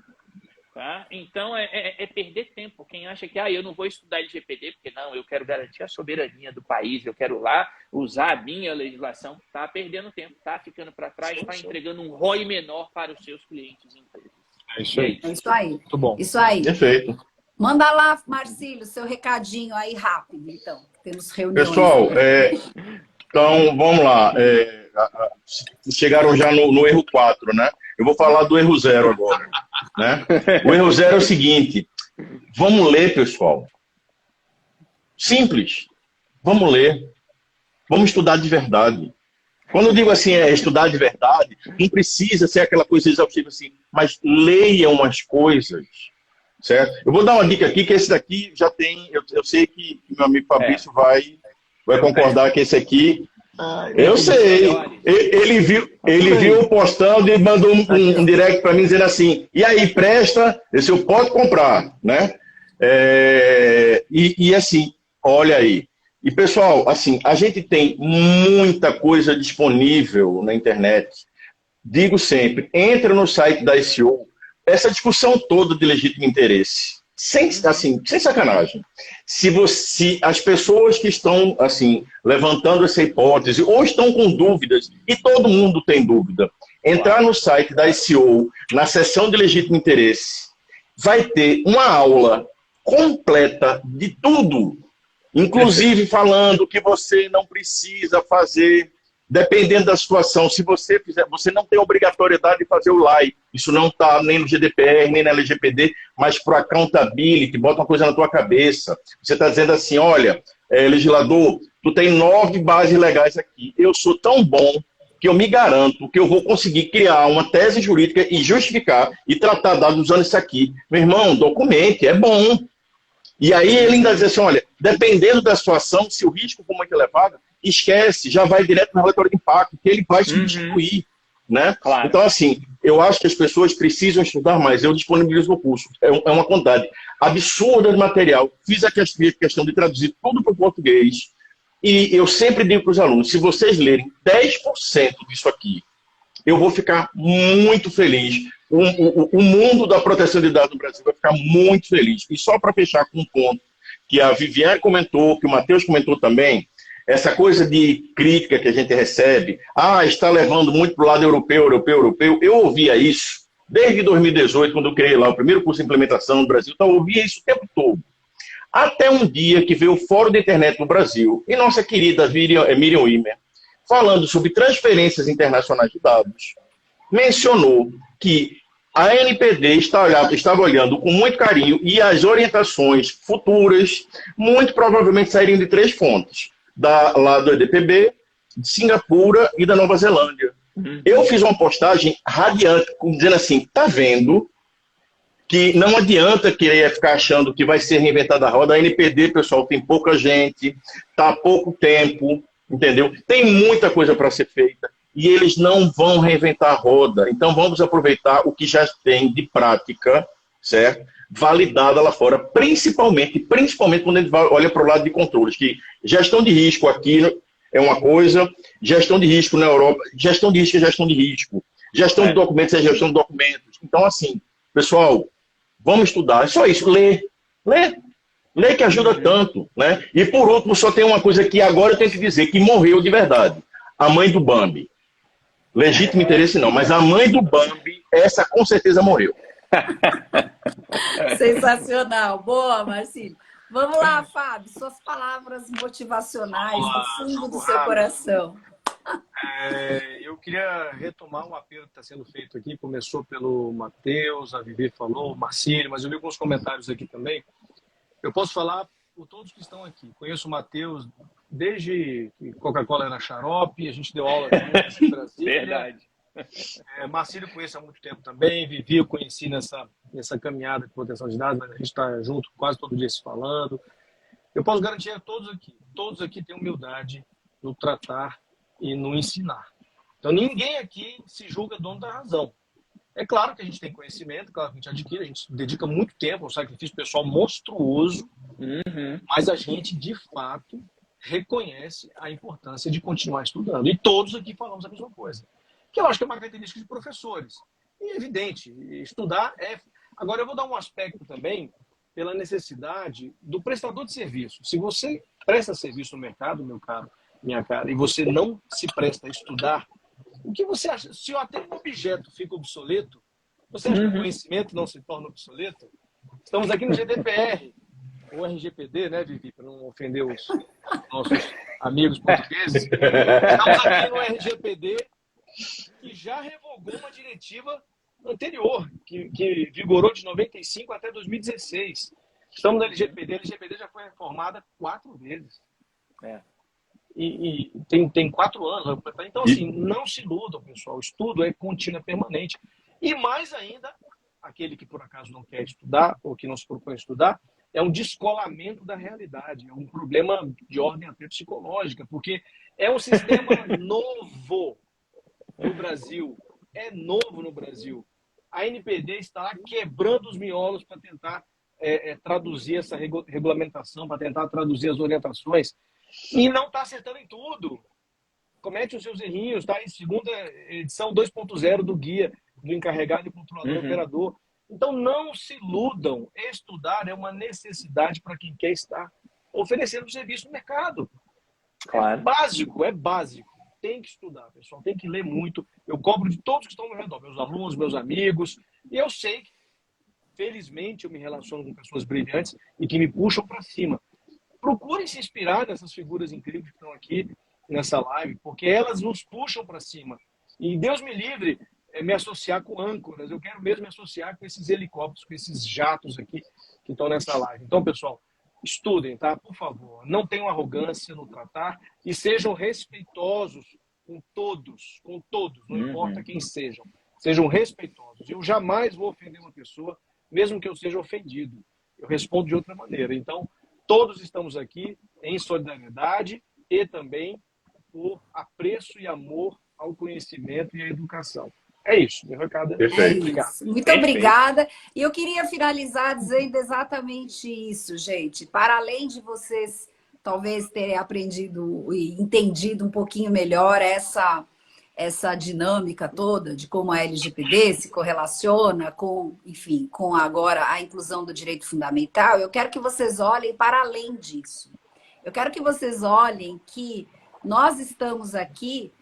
Tá? Então é perder tempo. Quem acha que eu não vou estudar LGPD, porque não, eu quero garantir a soberania do país, eu quero lá usar a minha legislação, está perdendo tempo, está ficando para trás, está entregando um ROI menor para os seus clientes e empresas. É isso aí. É isso aí. Muito bom. Isso aí. Perfeito. Manda lá, Marcílio, seu recadinho aí rápido, então. Temos reuniões. Pessoal, então vamos lá. Chegaram já no erro 4, né? Eu vou falar do erro 0 agora. Né? O erro 0 é o seguinte: vamos ler, pessoal. Simples. Vamos ler. Vamos estudar de verdade. Quando eu digo assim, estudar de verdade, não precisa ser aquela coisa exaustiva assim, mas leiam as coisas. Certo? Eu vou dar uma dica aqui, que esse daqui já tem... Eu sei que meu amigo Fabrício vai concordar que esse aqui... eu sei. Ele viu postando e mandou um direct para mim dizendo assim, e aí, presta? Esse eu posso comprar, né? E assim, olha aí. E, pessoal, assim, a gente tem muita coisa disponível na internet. Digo sempre, entra no site da SEO, essa discussão toda de legítimo interesse, sem sacanagem. Se as pessoas que estão assim levantando essa hipótese ou estão com dúvidas, e todo mundo tem dúvida, entrar no site da SEO, na seção de legítimo interesse, vai ter uma aula completa de tudo, inclusive falando que você não precisa fazer, dependendo da situação, se você fizer, você não tem obrigatoriedade de fazer o like, isso não está nem no GDPR, nem na LGPD, mas para accountability, bota uma coisa na tua cabeça, você está dizendo assim, olha, legislador, tu tem 9 bases legais aqui, eu sou tão bom que eu me garanto que eu vou conseguir criar uma tese jurídica e justificar e tratar dados usando isso aqui. Meu irmão, documente, é bom. E aí ele ainda diz assim, olha, dependendo da situação, se o risco for muito elevado, esquece, já vai direto no relatório de impacto, que ele vai substituir. Né? Claro. Então, assim, eu acho que as pessoas precisam estudar mais. Eu disponibilizo o curso. É uma quantidade absurda de material. Fiz a questão de traduzir tudo para o português. E eu sempre digo para os alunos, se vocês lerem 10% disso aqui, eu vou ficar muito feliz. O mundo da proteção de dados no Brasil vai ficar muito feliz. E só para fechar com um ponto que a Viviane comentou, que o Matheus comentou também, essa coisa de crítica que a gente recebe, está levando muito para o lado europeu. Eu ouvia isso desde 2018, quando eu criei lá o primeiro curso de implementação no Brasil, então eu ouvia isso o tempo todo. Até um dia que veio o Fórum da Internet no Brasil, e nossa querida Miriam Wimmer, falando sobre transferências internacionais de dados, mencionou que a ANPD estava olhando com muito carinho e as orientações futuras muito provavelmente sairiam de 3 fontes. Lá do EDPB, de Singapura e da Nova Zelândia. Eu fiz uma postagem radiante, dizendo assim, tá vendo que não adianta querer ficar achando que vai ser reinventada a roda. A NPD, pessoal, tem pouca gente, tá há pouco tempo, entendeu? Tem muita coisa para ser feita e eles não vão reinventar a roda. Então vamos aproveitar o que já tem de prática, certo? Validada lá fora, principalmente quando a gente olha para o lado de controles, que gestão de risco aqui é uma coisa, gestão de risco na Europa, gestão de risco é gestão de risco, gestão de documentos é gestão de documentos. Então, assim, pessoal, vamos estudar, é só isso, ler que ajuda tanto, né? E por último, só tem uma coisa que agora eu tenho que dizer, que morreu de verdade, a mãe do Bambi. Legítimo interesse não, mas a mãe do Bambi, essa com certeza morreu. Sensacional. Boa, Marcílio. Vamos lá, Fábio, suas palavras motivacionais do fundo do seu coração. Eu queria retomar um apelo que está sendo feito aqui. Começou pelo Matheus, a Vivi falou, o Marcílio, mas eu vi alguns comentários aqui também. Eu posso falar por todos que estão aqui. Conheço o Matheus desde que Coca-Cola era xarope, a gente deu aula aqui em Brasília. Verdade. Marcílio conheço há muito tempo também, Vivi eu conheci nessa caminhada de proteção de dados, mas a gente está junto quase todo dia se falando. Eu posso garantir a todos aqui têm humildade no tratar e no ensinar. Então ninguém aqui se julga dono da razão. É claro que a gente tem conhecimento, claro que a gente adquire, a gente dedica muito tempo, um sacrifício pessoal monstruoso, mas a gente de fato reconhece a importância de continuar estudando. E todos aqui falamos a mesma coisa. Que eu acho que é uma característica de professores. E é evidente, estudar é... Agora, eu vou dar um aspecto também pela necessidade do prestador de serviço. Se você presta serviço no mercado, meu caro, minha cara, e você não se presta a estudar, o que você acha? Se até um objeto fica obsoleto, você acha que o conhecimento não se torna obsoleto? Estamos aqui no GDPR, ou RGPD, né, Vivi, para não ofender os nossos amigos portugueses. Estamos aqui no RGPD, que já revogou uma diretiva anterior, que vigorou de 95 até 2016. Estamos na LGPD, a LGPD já foi reformada 4 vezes. E tem 4 anos. Então, assim, não se iludam, pessoal. O estudo é contínuo, é permanente. E mais ainda, aquele que por acaso não quer estudar, ou que não se propõe a estudar, é um descolamento da realidade. É um problema de ordem até psicológica, porque é um sistema novo no Brasil. É novo no Brasil. A NPD está lá quebrando os miolos para tentar traduzir essa regulamentação, para tentar traduzir as orientações, e não está acertando em tudo. Comete os seus errinhos, está em segunda edição 2.0 do guia do encarregado e controlador operador. Então não se iludam, estudar é uma necessidade para quem quer estar oferecendo serviço no mercado. Claro. É básico. Tem que estudar, pessoal, tem que ler muito. Eu cobro de todos que estão ao meu redor, meus alunos, meus amigos, e eu sei felizmente eu me relaciono com pessoas brilhantes e que me puxam para cima. Procurem se inspirar nessas figuras incríveis que estão aqui nessa live, porque elas nos puxam para cima. E Deus me livre me associar com âncoras. Eu quero mesmo me associar com esses helicópteros, com esses jatos aqui que estão nessa live. Então, pessoal, estudem, tá? Por favor. Não tenham arrogância no tratar e sejam respeitosos com todos, não importa quem sejam. Sejam respeitosos. Eu jamais vou ofender uma pessoa, mesmo que eu seja ofendido. Eu respondo de outra maneira. Então, todos estamos aqui em solidariedade e também por apreço e amor ao conhecimento e à educação. É isso, meu recado. Perfeito. Muito obrigada. E eu queria finalizar dizendo exatamente isso, gente. Para além de vocês talvez terem aprendido e entendido um pouquinho melhor essa dinâmica toda de como a LGPD se correlaciona com, enfim, com agora a inclusão do direito fundamental, eu quero que vocês olhem para além disso. Eu quero que vocês olhem que nós estamos aqui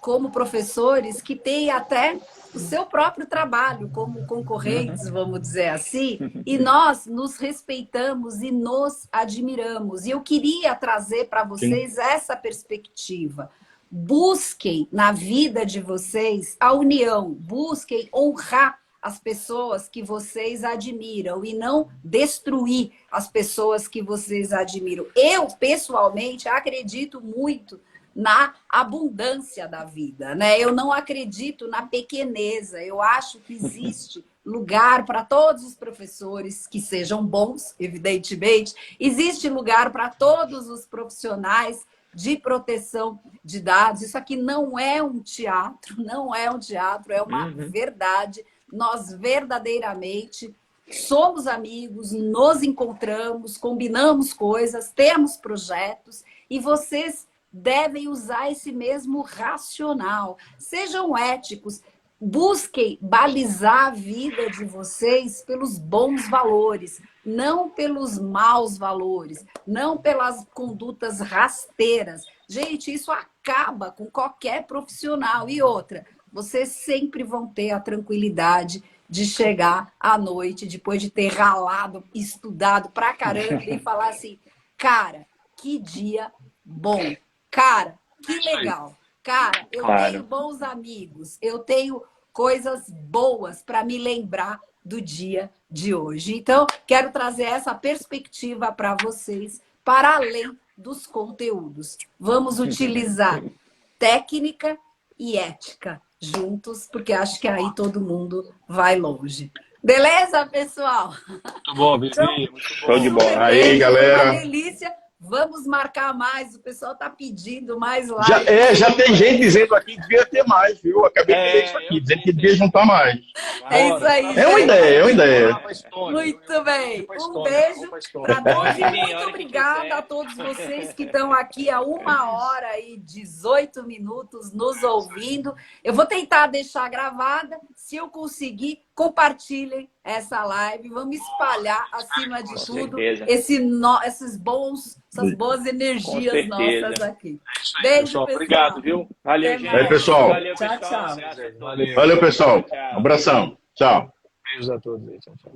como professores que têm até o seu próprio trabalho como concorrentes, vamos dizer assim, e nós nos respeitamos e nos admiramos. E eu queria trazer para vocês essa perspectiva. Busquem na vida de vocês a união, busquem honrar as pessoas que vocês admiram e não destruir as pessoas que vocês admiram. Eu, pessoalmente, acredito muito na abundância da vida, né? Eu não acredito na pequeneza. Eu acho que existe lugar para todos os professores que sejam bons, evidentemente. Existe lugar para todos os profissionais de proteção de dados. Isso aqui não é um teatro, não é um teatro, é uma verdade. Nós verdadeiramente somos amigos, nos encontramos, combinamos coisas, temos projetos e vocês devem usar esse mesmo racional. Sejam éticos, busquem balizar a vida de vocês pelos bons valores, não pelos maus valores, não pelas condutas rasteiras. Gente, isso acaba com qualquer profissional. E outra, vocês sempre vão ter a tranquilidade de chegar à noite, depois de ter ralado, estudado pra caramba, e falar assim, cara, que dia bom. Cara, que legal. Cara, eu tenho bons amigos, eu tenho coisas boas para me lembrar do dia de hoje. Então, quero trazer essa perspectiva para vocês, para além dos conteúdos. Vamos utilizar técnica e ética juntos, porque acho que aí todo mundo vai longe. Beleza, pessoal? Muito bom, Vivi. Então, muito bom. Show de bola. Aí, galera. Uma delícia. Vamos marcar mais, o pessoal está pedindo mais live. Já tem gente dizendo aqui que devia ter mais, viu? Acabei de ver isso aqui, dizendo que devia juntar mais. É isso aí, É uma ideia, é uma ideia. Muito bem. Um beijo para todos e muito obrigada a todos vocês que estão aqui há 1h18 nos ouvindo. Eu vou tentar deixar gravada. Se eu conseguir, compartilhem essa live. Vamos espalhar, acima de tudo, essas boas energias nossas aqui. Beijo, pessoal. Obrigado, viu? Valeu, gente. Aí, pessoal. Valeu, tchau, tchau. Valeu, pessoal. Um abração. Tchau. Beijos a todos aí. Tchau, tchau.